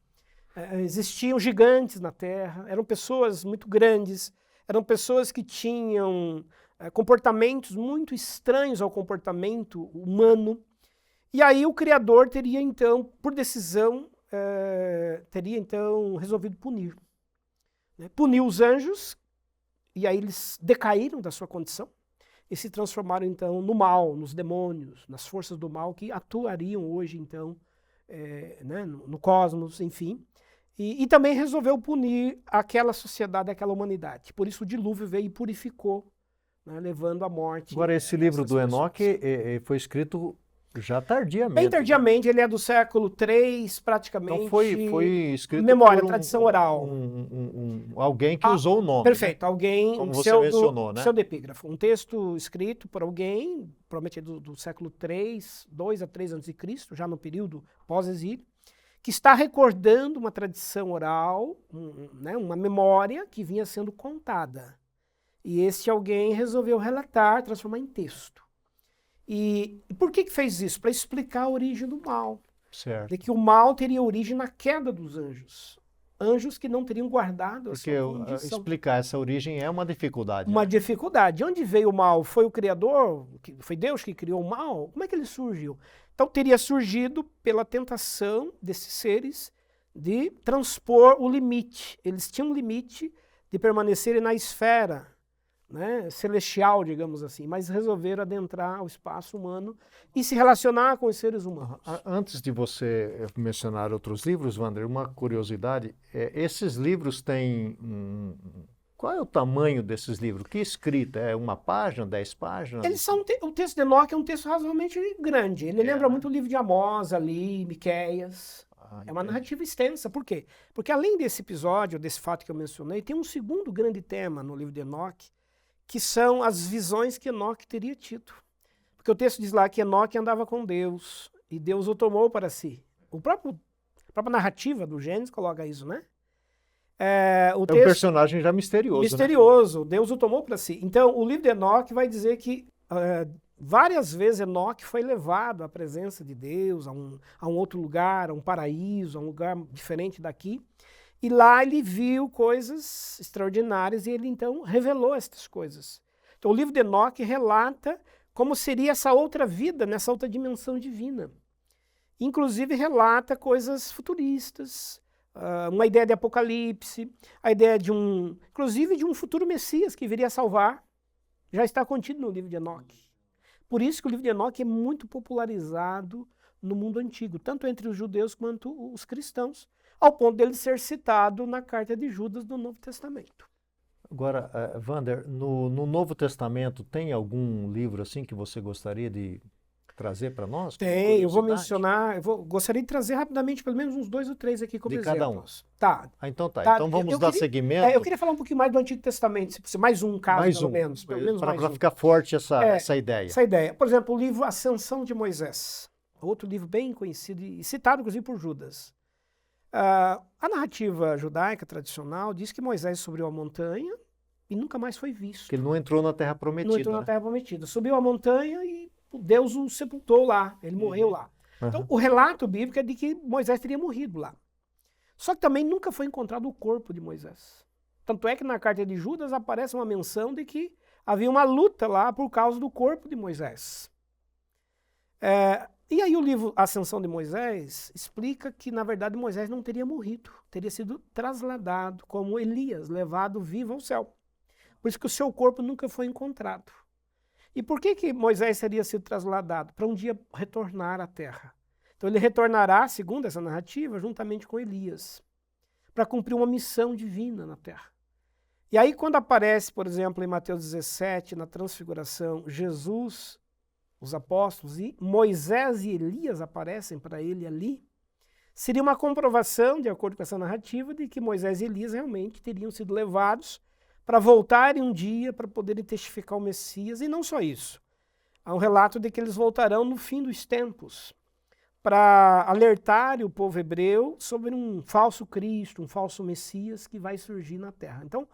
A: né?
B: Existiam gigantes na Terra, eram pessoas muito grandes, eram pessoas que tinham comportamentos muito estranhos ao comportamento humano. E aí o Criador teria então, por decisão, resolvido punir. Puniu os anjos, e aí eles decaíram da sua condição e se transformaram então no mal, nos demônios, nas forças do mal que atuariam hoje então no cosmos, enfim. E também resolveu punir aquela sociedade, aquela humanidade. Por isso o dilúvio veio e purificou, né, levando à morte.
A: Agora, esse livro do Enoque foi escrito já tardiamente.
B: Bem tardiamente, né? Ele é do século III, praticamente.
A: Então foi escrito
B: memória,
A: por
B: tradição oral.
A: Alguém que usou o nome.
B: Perfeito,
A: né?
B: alguém,
A: como você mencionou, né?
B: pseudepígrafo. Um texto escrito por alguém, provavelmente do século III, 2 a 3 a.C., já no período pós-exílio, que está recordando uma tradição oral, uma memória que vinha sendo contada. E esse alguém resolveu relatar, transformar em texto. E por que fez isso? Para explicar a origem do mal.
A: Certo.
B: De que o mal teria origem na queda dos anjos. Anjos que não teriam guardado a
A: Porque
B: sua condição.
A: explicar essa origem é uma dificuldade.
B: Uma
A: né?
B: dificuldade. De onde veio o mal? Foi o Criador? Foi Deus que criou o mal? Como é que ele surgiu? Então teria surgido pela tentação desses seres de transpor o limite. Eles tinham um limite de permanecerem na esfera, né, celestial, digamos assim, mas resolveram adentrar o espaço humano e se relacionar com os seres humanos.
A: Antes de você mencionar outros livros, Wander, uma curiosidade, esses livros têm... Qual é o tamanho desses livros? Que escrita? É uma página, 10 páginas?
B: Eles são, o texto de Enoque é um texto razoavelmente grande. Ele lembra muito o livro de Amós ali, Miqueias. É uma narrativa extensa. Por quê? Porque além desse episódio, desse fato que eu mencionei, tem um segundo grande tema no livro de Enoque, que são as visões que Enoque teria tido. Porque o texto diz lá que Enoque andava com Deus, e Deus o tomou para si. A própria narrativa do Gênesis coloca isso, né?
A: Um personagem já misterioso.
B: Misterioso,
A: né?
B: Deus o tomou para si. Então, o livro de Enoque vai dizer que várias vezes Enoque foi levado à presença de Deus, a um outro lugar, a um paraíso, a um lugar diferente daqui. E lá ele viu coisas extraordinárias e ele então revelou estas coisas. Então o livro de Enoque relata como seria essa outra vida, nessa outra dimensão divina. Inclusive relata coisas futuristas, uma ideia de apocalipse, a ideia inclusive de um futuro Messias que viria a salvar, já está contido no livro de Enoque. Por isso que o livro de Enoque é muito popularizado no mundo antigo, tanto entre os judeus quanto os cristãos, ao ponto dele ser citado na carta de Judas do Novo Testamento.
A: Agora, Wander, no Novo Testamento tem algum livro assim que você gostaria de trazer para nós?
B: Tem, eu vou mencionar, gostaria de trazer rapidamente pelo menos uns 2 ou 3 aqui como exemplos.
A: De cada um?
B: Tá.
A: Então tá, então vamos dar seguimento.
B: Eu queria falar um pouquinho mais do Antigo Testamento, se mais um caso pelo menos.
A: Para ficar forte essa ideia.
B: Essa ideia. Por exemplo, o livro Ascensão de Moisés, outro livro bem conhecido e citado inclusive por Judas. A narrativa judaica tradicional diz que Moisés subiu a montanha e nunca mais foi visto.
A: Que ele não entrou na Terra Prometida.
B: Não entrou na Terra Prometida. Subiu a montanha e Deus o sepultou lá, ele morreu lá. Então, o relato bíblico é de que Moisés teria morrido lá. Só que também nunca foi encontrado o corpo de Moisés. Tanto é que na carta de Judas aparece uma menção de que havia uma luta lá por causa do corpo de Moisés. E aí o livro Ascensão de Moisés explica que, na verdade, Moisés não teria morrido, teria sido trasladado como Elias, levado vivo ao céu. Por isso que o seu corpo nunca foi encontrado. E por que Moisés teria sido trasladado? Para um dia retornar à terra. Então ele retornará, segundo essa narrativa, juntamente com Elias, para cumprir uma missão divina na terra. E aí quando aparece, por exemplo, em Mateus 17, na transfiguração, Jesus, os apóstolos e Moisés e Elias aparecem para ele ali, seria uma comprovação, de acordo com essa narrativa, de que Moisés e Elias realmente teriam sido levados para voltarem um dia para poderem testificar o Messias. E não só isso. Há um relato de que eles voltarão no fim dos tempos para alertar o povo hebreu sobre um falso Cristo, um falso Messias que vai surgir na Terra. Então,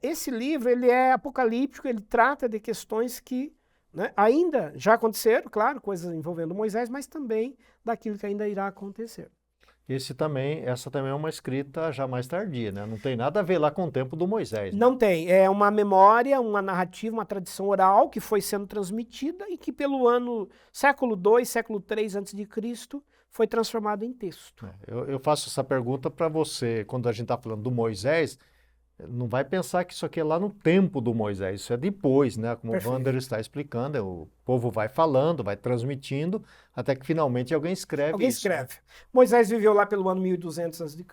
B: esse livro ele é apocalíptico, ele trata de questões que, né, ainda já aconteceram, claro, coisas envolvendo Moisés, mas também daquilo que ainda irá acontecer.
A: Essa também é uma escrita já mais tardia, né? Não tem nada a ver lá com o tempo do Moisés. Né?
B: Não tem. É uma memória, uma narrativa, uma tradição oral que foi sendo transmitida e que pelo século II, século III a.C., foi transformado em texto.
A: Eu faço essa pergunta para você, quando a gente está falando do Moisés, não vai pensar que isso aqui é lá no tempo do Moisés, isso é depois, né? Como
B: Perfeito.
A: o Wander está explicando, o povo vai falando, vai transmitindo, até que finalmente alguém escreve
B: Alguém
A: isso.
B: escreve. Moisés viveu lá pelo ano 1200 a.C.,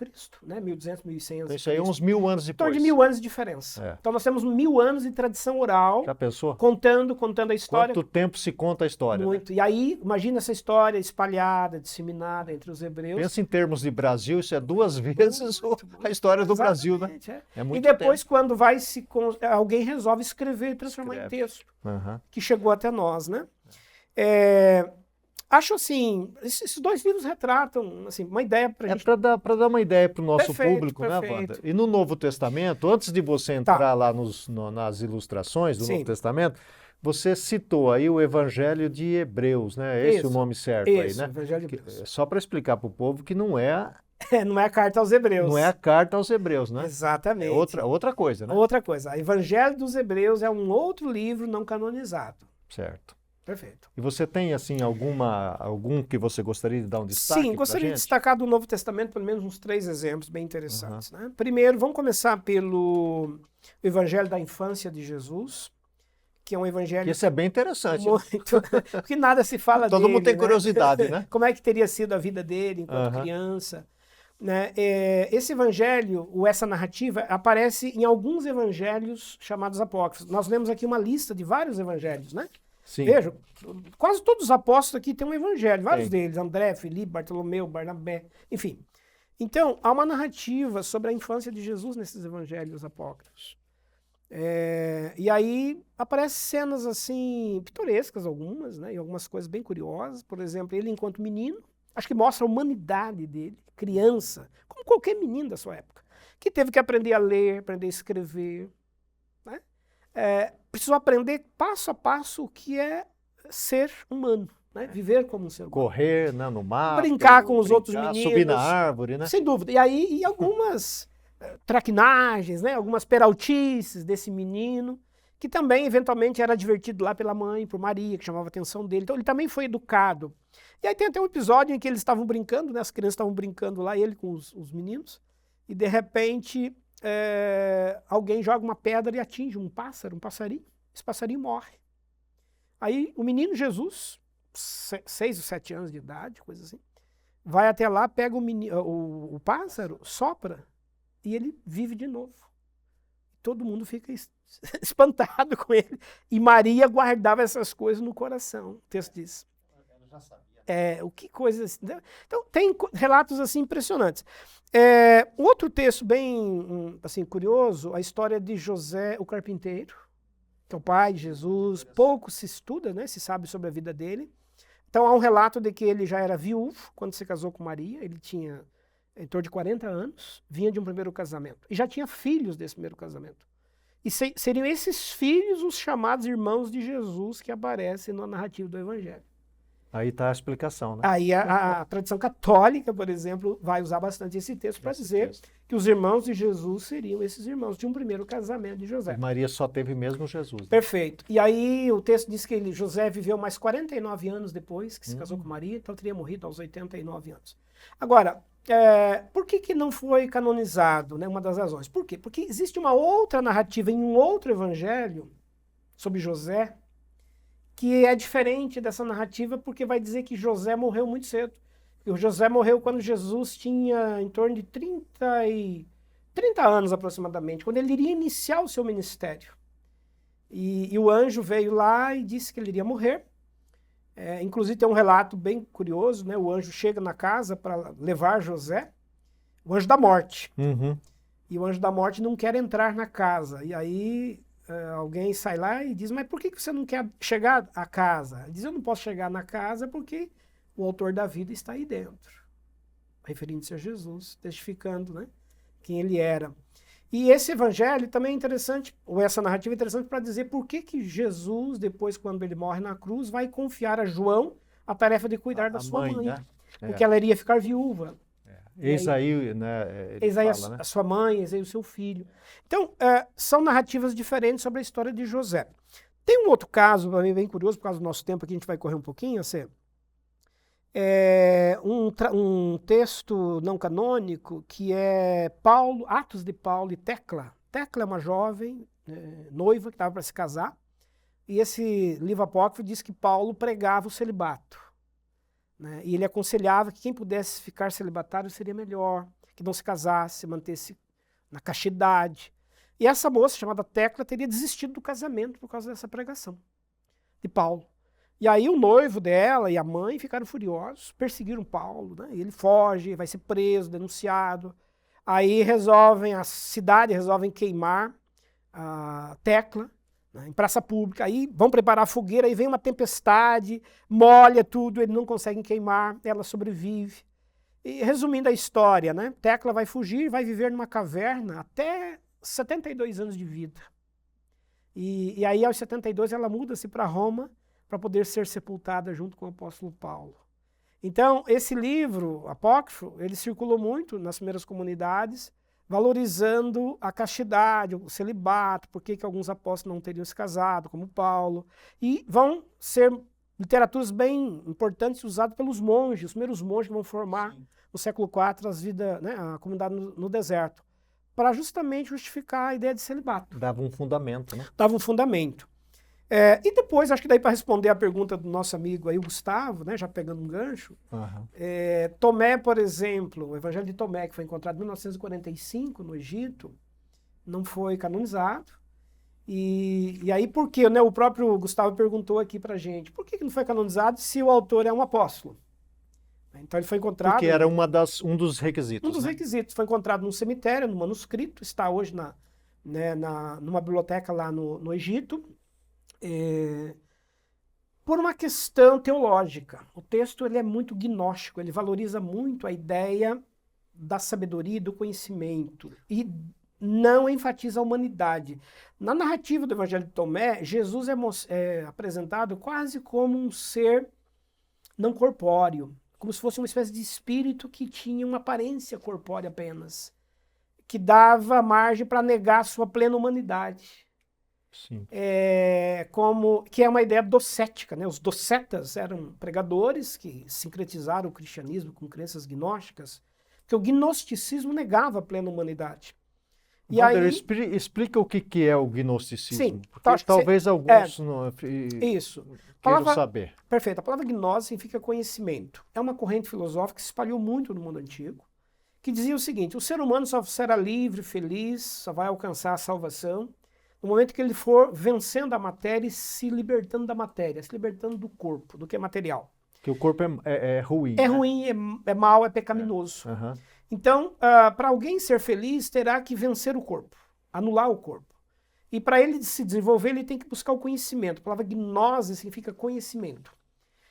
B: né? 1200, 1100 a.C.
A: Então isso aí é uns 1000 anos
B: Então,
A: depois.
B: de 1000 anos de diferença.
A: É.
B: Então, nós temos 1000 anos de tradição oral,
A: Já pensou?
B: contando a história.
A: Quanto tempo se conta a história?
B: Muito.
A: Né?
B: E aí, imagina essa história espalhada, disseminada entre os hebreus.
A: Pensa em termos de Brasil, isso é 2 vezes a história do Brasil, né? É muito
B: e depois,
A: tempo.
B: quando alguém resolve escrever e transformar em texto, que chegou até nós, né? Acho assim, esses 2 livros retratam assim, uma ideia para gente.
A: Para dar uma ideia para o nosso público,
B: perfeito.
A: né, Wander? E no Novo Testamento, antes de você entrar lá nas ilustrações do Novo Testamento, você citou aí o Evangelho de Hebreus, né? Esse é o nome certo aí, né?
B: Evangelho de Hebreus.
A: Só para explicar para o povo que não é
B: a carta aos Hebreus.
A: Não é a carta aos Hebreus, né?
B: Exatamente.
A: É outra coisa, né?
B: Outra coisa. O Evangelho dos Hebreus é um outro livro não canonizado.
A: Certo.
B: Perfeito.
A: E você tem, assim, algum que você gostaria de dar um destaque?
B: Sim, gostaria de destacar do Novo Testamento pelo menos uns 3 exemplos bem interessantes. Né? Primeiro, vamos começar pelo Evangelho da Infância de Jesus, que é um evangelho...
A: Esse é bem interessante.
B: Muito, porque nada se fala dele.
A: Todo mundo tem curiosidade, né?
B: Como é que teria sido a vida dele enquanto criança. Né? Esse evangelho, ou essa narrativa, aparece em alguns evangelhos chamados apócrifos. Nós lemos aqui uma lista de vários evangelhos, né?
A: Sim.
B: Veja, quase todos os apóstolos aqui têm um evangelho, vários deles, André, Filipe, Bartolomeu, Barnabé, enfim. Então, há uma narrativa sobre a infância de Jesus nesses evangelhos apócrifos. E aí aparecem cenas assim, pitorescas algumas, né? E algumas coisas bem curiosas. Por exemplo, ele enquanto menino, acho que mostra a humanidade dele, criança, como qualquer menino da sua época, que teve que aprender a ler, aprender a escrever, né? Precisou aprender passo a passo o que é ser humano, né? Viver como um ser humano.
A: Correr, né, no mato.
B: Brincar com os outros meninos.
A: Subir na árvore, né?
B: Sem dúvida. E aí algumas traquinagens, né? Algumas peraltices desse menino, que também eventualmente era divertido lá pela mãe, por Maria, que chamava a atenção dele. Então ele também foi educado. E aí tem até um episódio em que eles estavam brincando, né? As crianças estavam brincando lá, ele com os meninos, e de repente alguém joga uma pedra e atinge um passarinho. Esse passarinho morre. Aí o menino Jesus, 6 ou 7 anos de idade, coisa assim, vai até lá, pega o pássaro, sopra, e ele vive de novo. Todo mundo fica espantado com ele. E Maria guardava essas coisas no coração. O texto diz.
A: Eu já sabia.
B: Que coisas. Então, tem relatos assim impressionantes. Outro texto bem assim, curioso, a história de José, o carpinteiro, que é o pai de Jesus. Pouco se estuda, né, se sabe sobre a vida dele. Então, há um relato de que ele já era viúvo quando se casou com Maria. Ele tinha em torno de 40 anos, vinha de um primeiro casamento. E já tinha filhos desse primeiro casamento. E seriam esses filhos os chamados irmãos de Jesus que aparecem na narrativa do Evangelho.
A: Aí está a explicação, né?
B: Aí a tradição católica, por exemplo, vai usar bastante esse texto para dizer que os irmãos de Jesus seriam esses irmãos de um primeiro casamento de José.
A: E Maria só teve mesmo Jesus. Né?
B: Perfeito. E aí o texto diz que José viveu mais 49 anos depois que se casou com Maria, então teria morrido aos 89 anos. Agora, por que não foi canonizado, né? Uma das razões. Por quê? Porque existe uma outra narrativa em um outro evangelho sobre José que é diferente dessa narrativa porque vai dizer que José morreu muito cedo. E o José morreu quando Jesus tinha em torno de 30 anos aproximadamente, quando ele iria iniciar o seu ministério. E o anjo veio lá e disse que ele iria morrer. Inclusive tem um relato bem curioso, né? O anjo chega na casa para levar José, o anjo da morte.
A: Uhum.
B: E o anjo da morte não quer entrar na casa. E aí alguém sai lá e diz, mas por que você não quer chegar à casa? Ele diz, eu não posso chegar na casa porque o autor da vida está aí dentro. Referindo-se a Jesus, testificando, né, quem ele era. E esse evangelho também é interessante, ou essa narrativa é interessante para dizer por que Jesus, depois quando ele morre na cruz, vai confiar a João a tarefa de cuidar da sua mãe,
A: né?
B: Porque ela iria ficar viúva.
A: Eis aí, né?
B: Eis aí
A: fala, né?
B: a sua mãe, eis aí o seu filho. Então, são narrativas diferentes sobre a história de José. Tem um outro caso, para mim, bem curioso, por causa do nosso tempo aqui, a gente vai correr um pouquinho, assim. Um texto não canônico que é Paulo, Atos de Paulo e Tecla. Tecla é uma jovem noiva que estava para se casar, e esse livro apócrifo diz que Paulo pregava o celibato, né? E ele aconselhava que quem pudesse ficar celibatário seria melhor, que não se casasse, mantesse na castidade. E essa moça, chamada Tecla, teria desistido do casamento por causa dessa pregação de Paulo. E aí o noivo dela e a mãe ficaram furiosos, perseguiram Paulo, né? Ele foge, vai ser preso, denunciado. Aí a cidade resolvem queimar a Tecla, né, em praça pública. Aí vão preparar a fogueira, aí vem uma tempestade, molha tudo, eles não conseguem queimar, ela sobrevive. E resumindo a história, né? Tecla vai fugir, vai viver numa caverna até 72 anos de vida. E aí aos 72 ela muda-se para Roma, para poder ser sepultada junto com o apóstolo Paulo. Então, esse livro apócrifo, ele circulou muito nas primeiras comunidades, valorizando a castidade, o celibato, por que alguns apóstolos não teriam se casado, como Paulo, e vão ser literaturas bem importantes usadas pelos monges, os primeiros monges que vão formar no século IV a comunidade no deserto, para justamente justificar a ideia de celibato.
A: Dava um fundamento, né?
B: Dava um fundamento. E depois, acho que daí para responder a pergunta do nosso amigo aí, o Gustavo, né, já pegando um gancho, Tomé, por exemplo, o Evangelho de Tomé, que foi encontrado em 1945 no Egito, não foi canonizado. E aí por quê? Né, o próprio Gustavo perguntou aqui pra gente, por que não foi canonizado se o autor é um apóstolo? Então ele foi encontrado...
A: Porque era um dos requisitos.
B: Um dos requisitos. Foi encontrado num cemitério, num manuscrito, está hoje numa biblioteca lá no Egito, por uma questão teológica. O texto ele é muito gnóstico, ele valoriza muito a ideia da sabedoria e do conhecimento e não enfatiza a humanidade. Na narrativa do Evangelho de Tomé, Jesus é apresentado quase como um ser não corpóreo, como se fosse uma espécie de espírito que tinha uma aparência corpórea apenas, que dava margem para negar a sua plena humanidade.
A: Sim.
B: Que é uma ideia docética, né? Os docetas eram pregadores que sincretizaram o cristianismo com crenças gnósticas, porque o gnosticismo negava a plena humanidade. E
A: Wander,
B: aí,
A: explica o que é o gnosticismo,
B: sim,
A: porque talvez alguns
B: isso.
A: queiram saber.
B: Perfeito. A palavra gnose significa conhecimento. É uma corrente filosófica que se espalhou muito no mundo antigo, que dizia o seguinte: o ser humano só será livre, feliz, só vai alcançar a salvação no momento que ele for vencendo a matéria e se libertando da matéria, se libertando do corpo, do que é material.
A: Que o corpo é ruim.
B: É
A: né?
B: ruim, é mau, é pecaminoso.
A: Uhum.
B: Então, para alguém ser feliz, terá que vencer o corpo, anular o corpo. E para ele se desenvolver, ele tem que buscar o conhecimento. A palavra gnose significa conhecimento.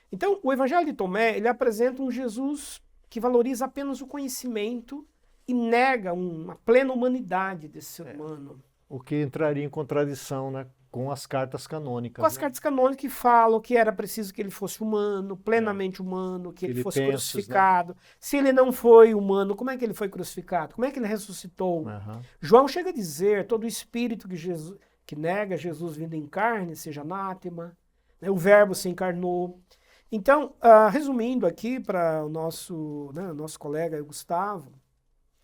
B: Então, o Evangelho de Tomé, ele apresenta um Jesus que valoriza apenas o conhecimento e nega uma plena humanidade desse ser humano.
A: O que entraria em contradição, né, com as cartas canônicas.
B: Com as cartas canônicas que falam que era preciso que ele fosse humano, plenamente humano, que ele fosse crucificado. Né? Se ele não foi humano, como é que ele foi crucificado? Como é que ele ressuscitou? João chega a dizer, todo espírito que nega Jesus vindo em carne, seja anátema, né, o verbo se encarnou. Então, resumindo aqui para o nosso colega Gustavo,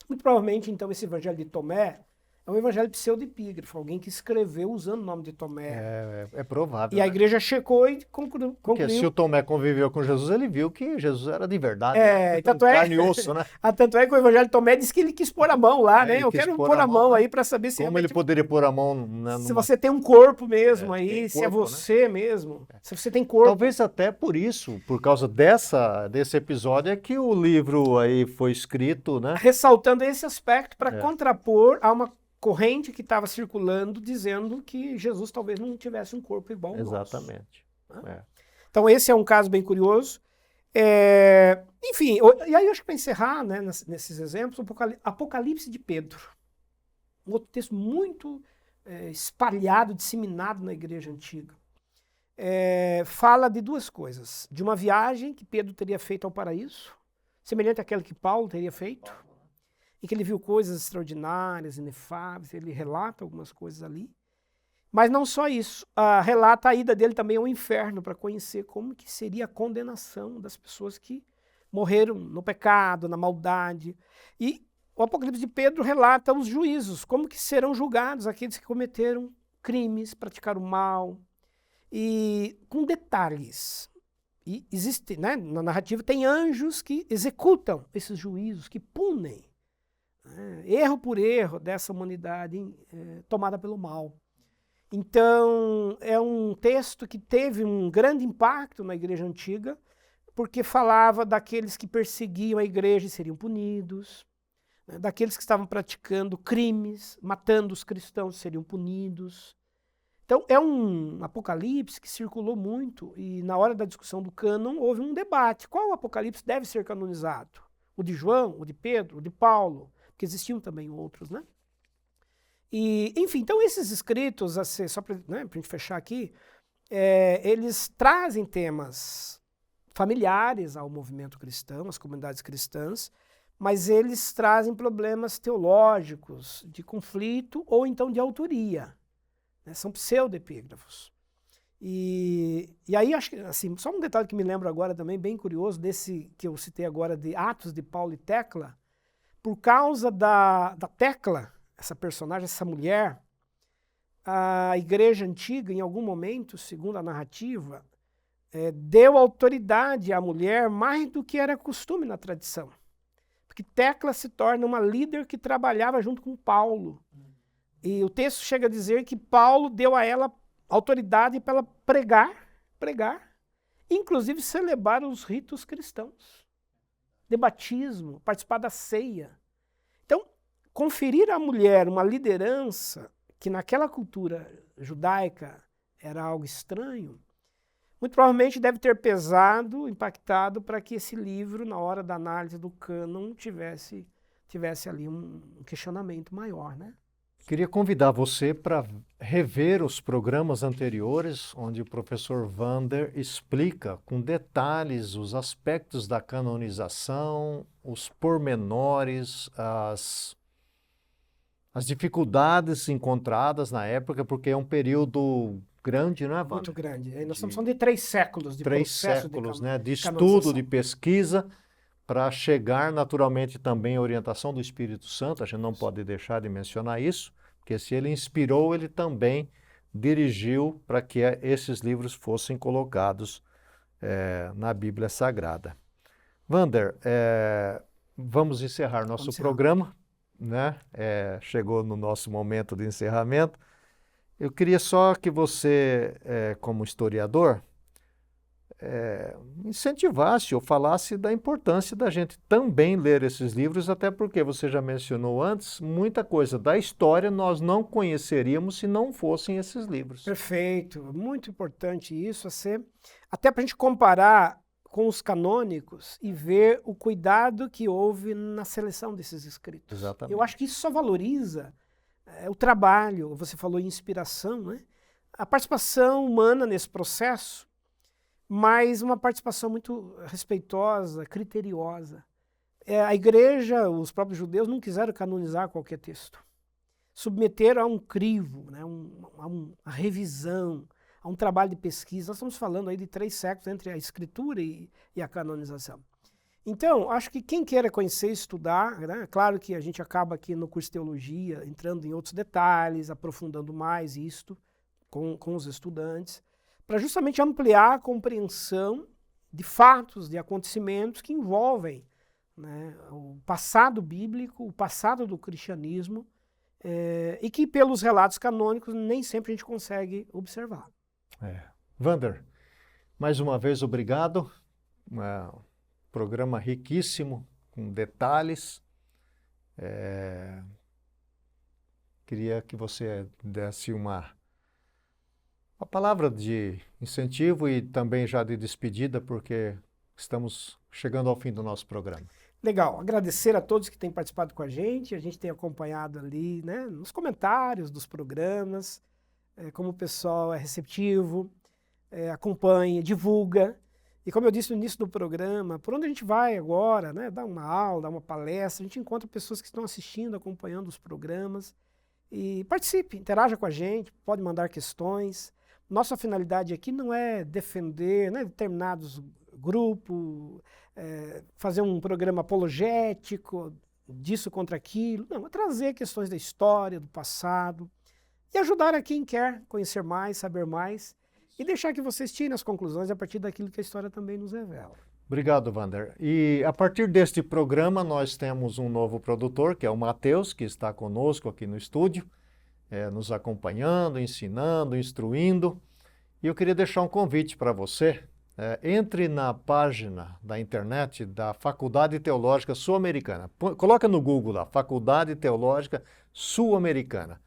B: muito provavelmente, então, esse Evangelho de Tomé é um evangelho pseudepígrafo, alguém que escreveu usando o nome de Tomé.
A: É provável.
B: E a
A: né?
B: igreja checou e concluiu.
A: Porque se o Tomé conviveu com Jesus, ele viu que Jesus era de verdade.
B: Tanto é,
A: carne e osso, né?
B: Tanto é que o evangelho de Tomé diz que ele quis pôr a mão lá, né? Eu quero pôr a mão aí para saber se
A: Como ele poderia pôr a mão, né,
B: se você tem um corpo mesmo aí,
A: tem
B: se é
A: corpo,
B: você mesmo, se você tem corpo.
A: Talvez até por isso, por causa desse episódio, é que o livro aí foi escrito, né?
B: Ressaltando esse aspecto para contrapor a uma corrente que estava circulando dizendo que Jesus talvez não tivesse um corpo igual ao
A: Exatamente.
B: nosso. Né? Então esse é um caso bem curioso. Enfim, e aí eu acho que para encerrar, né, nesses exemplos, o Apocalipse de Pedro. Um outro texto muito espalhado, disseminado na igreja antiga. Fala de duas coisas. De uma viagem que Pedro teria feito ao paraíso, semelhante àquela que Paulo teria feito, em que ele viu coisas extraordinárias, inefáveis, ele relata algumas coisas ali. Mas não só isso, relata a ida dele também ao inferno, para conhecer como que seria a condenação das pessoas que morreram no pecado, na maldade. E o Apocalipse de Pedro relata os juízos, como que serão julgados aqueles que cometeram crimes, praticaram mal, e com detalhes. E existe, né, na narrativa tem anjos que executam esses juízos, que punem, erro por erro dessa humanidade tomada pelo mal. Então, é um texto que teve um grande impacto na igreja antiga, porque falava daqueles que perseguiam a igreja e seriam punidos, né, daqueles que estavam praticando crimes, matando os cristãos seriam punidos. Então, é um apocalipse que circulou muito e na hora da discussão do cânon houve um debate. Qual apocalipse deve ser canonizado? O de João, o de Pedro, o de Paulo? Porque existiam também outros, né? E, enfim, então esses escritos, só para a gente fechar aqui, eles trazem temas familiares ao movimento cristão, às comunidades cristãs, mas eles trazem problemas teológicos, de conflito ou então de autoria. Né? São pseudepígrafos. E aí, acho que, assim, só um detalhe que me lembro agora também, bem curioso, desse que eu citei agora, de Atos de Paulo e Tecla. Por causa da Tecla, essa personagem, essa mulher, a igreja antiga, em algum momento, segundo a narrativa, deu autoridade à mulher mais do que era costume na tradição. Porque Tecla se torna uma líder que trabalhava junto com Paulo. E o texto chega a dizer que Paulo deu a ela autoridade para ela pregar, inclusive celebrar os ritos cristãos, de batismo, participar da ceia. Então, conferir à mulher uma liderança que naquela cultura judaica era algo estranho, muito provavelmente deve ter pesado, impactado para que esse livro, na hora da análise do cânon, tivesse ali um questionamento maior, né?
A: Queria convidar você para rever os programas anteriores, onde o professor Wander explica com detalhes os aspectos da canonização, os pormenores, as dificuldades encontradas na época, porque é um período grande, não é, Wander?
B: Muito grande. Nós estamos falando de 3 séculos de processo
A: de estudo, de pesquisa, para chegar naturalmente também à orientação do Espírito Santo. A gente não pode deixar de mencionar isso, porque se ele inspirou, ele também dirigiu para que esses livros fossem colocados na Bíblia Sagrada. Wander, vamos encerrar nosso programa, né? Chegou no nosso momento de encerramento. Eu queria só que você, como historiador, incentivasse ou falasse da importância da gente também ler esses livros, até porque você já mencionou antes, muita coisa da história nós não conheceríamos se não fossem esses livros.
B: Perfeito, muito importante isso, até para a gente comparar com os canônicos e ver o cuidado que houve na seleção desses escritos.
A: Exatamente.
B: Eu acho que isso só valoriza o trabalho, você falou em inspiração, né? A participação humana nesse processo, mas uma participação muito respeitosa, criteriosa. A igreja, os próprios judeus, não quiseram canonizar qualquer texto. Submeteram a um crivo, né, a uma revisão, a um trabalho de pesquisa. Nós estamos falando aí de 3 séculos entre a escritura e a canonização. Então, acho que quem queira conhecer e estudar, né, claro que a gente acaba aqui no curso de teologia entrando em outros detalhes, aprofundando mais isto com os estudantes, para justamente ampliar a compreensão de fatos, de acontecimentos que envolvem, né, o passado bíblico, o passado do cristianismo, e que pelos relatos canônicos nem sempre a gente consegue observar.
A: Wander, mais uma vez obrigado. Programa riquíssimo, com detalhes. Queria que você desse uma palavra de incentivo e também já de despedida, porque estamos chegando ao fim do nosso programa.
B: Legal, agradecer a todos que têm participado com a gente tem acompanhado ali, né, nos comentários dos programas, como o pessoal é receptivo, acompanha, divulga. E como eu disse no início do programa, por onde a gente vai agora, né, dar uma aula, dar uma palestra, a gente encontra pessoas que estão assistindo, acompanhando os programas. E participe, interaja com a gente, pode mandar questões. Nossa finalidade aqui não é defender, né, determinados grupos, fazer um programa apologético, disso contra aquilo. Não, é trazer questões da história, do passado, e ajudar a quem quer conhecer mais, saber mais, e deixar que vocês tirem as conclusões a partir daquilo que a história também nos revela.
A: Obrigado, Wander. E a partir deste programa nós temos um novo produtor, que é o Matheus, que está conosco aqui no estúdio, nos acompanhando, ensinando, instruindo. E eu queria deixar um convite para você. Entre na página da internet da Faculdade Teológica Sul-Americana. Coloca no Google lá, Faculdade Teológica Sul-Americana,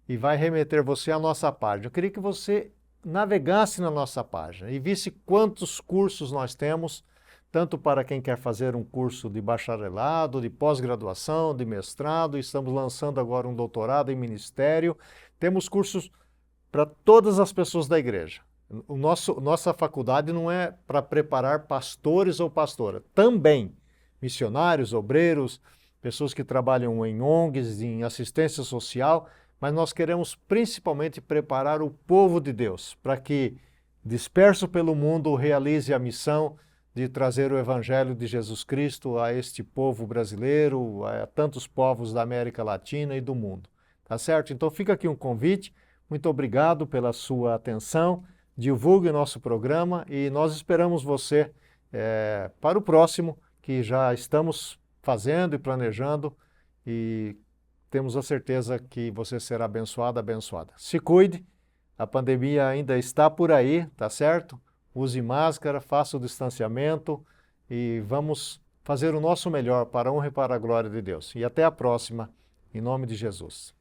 A: e vai remeter você à nossa página. Eu queria que você navegasse na nossa página e visse quantos cursos nós temos, tanto para quem quer fazer um curso de bacharelado, de pós-graduação, de mestrado. Estamos lançando agora um doutorado em ministério. Temos cursos para todas as pessoas da igreja. Nossa faculdade não é para preparar pastores ou pastora, também missionários, obreiros, pessoas que trabalham em ONGs, em assistência social, mas nós queremos principalmente preparar o povo de Deus para que, disperso pelo mundo, realize a missão de trazer o Evangelho de Jesus Cristo a este povo brasileiro, a tantos povos da América Latina e do mundo. Tá certo? Então fica aqui um convite. Muito obrigado pela sua atenção. Divulgue o nosso programa e nós esperamos você para o próximo, que já estamos fazendo e planejando, e temos a certeza que você será abençoado, abençoada. Se cuide, a pandemia ainda está por aí, tá certo? Use máscara, faça o distanciamento e vamos fazer o nosso melhor para a honra e para a glória de Deus. E até a próxima, em nome de Jesus.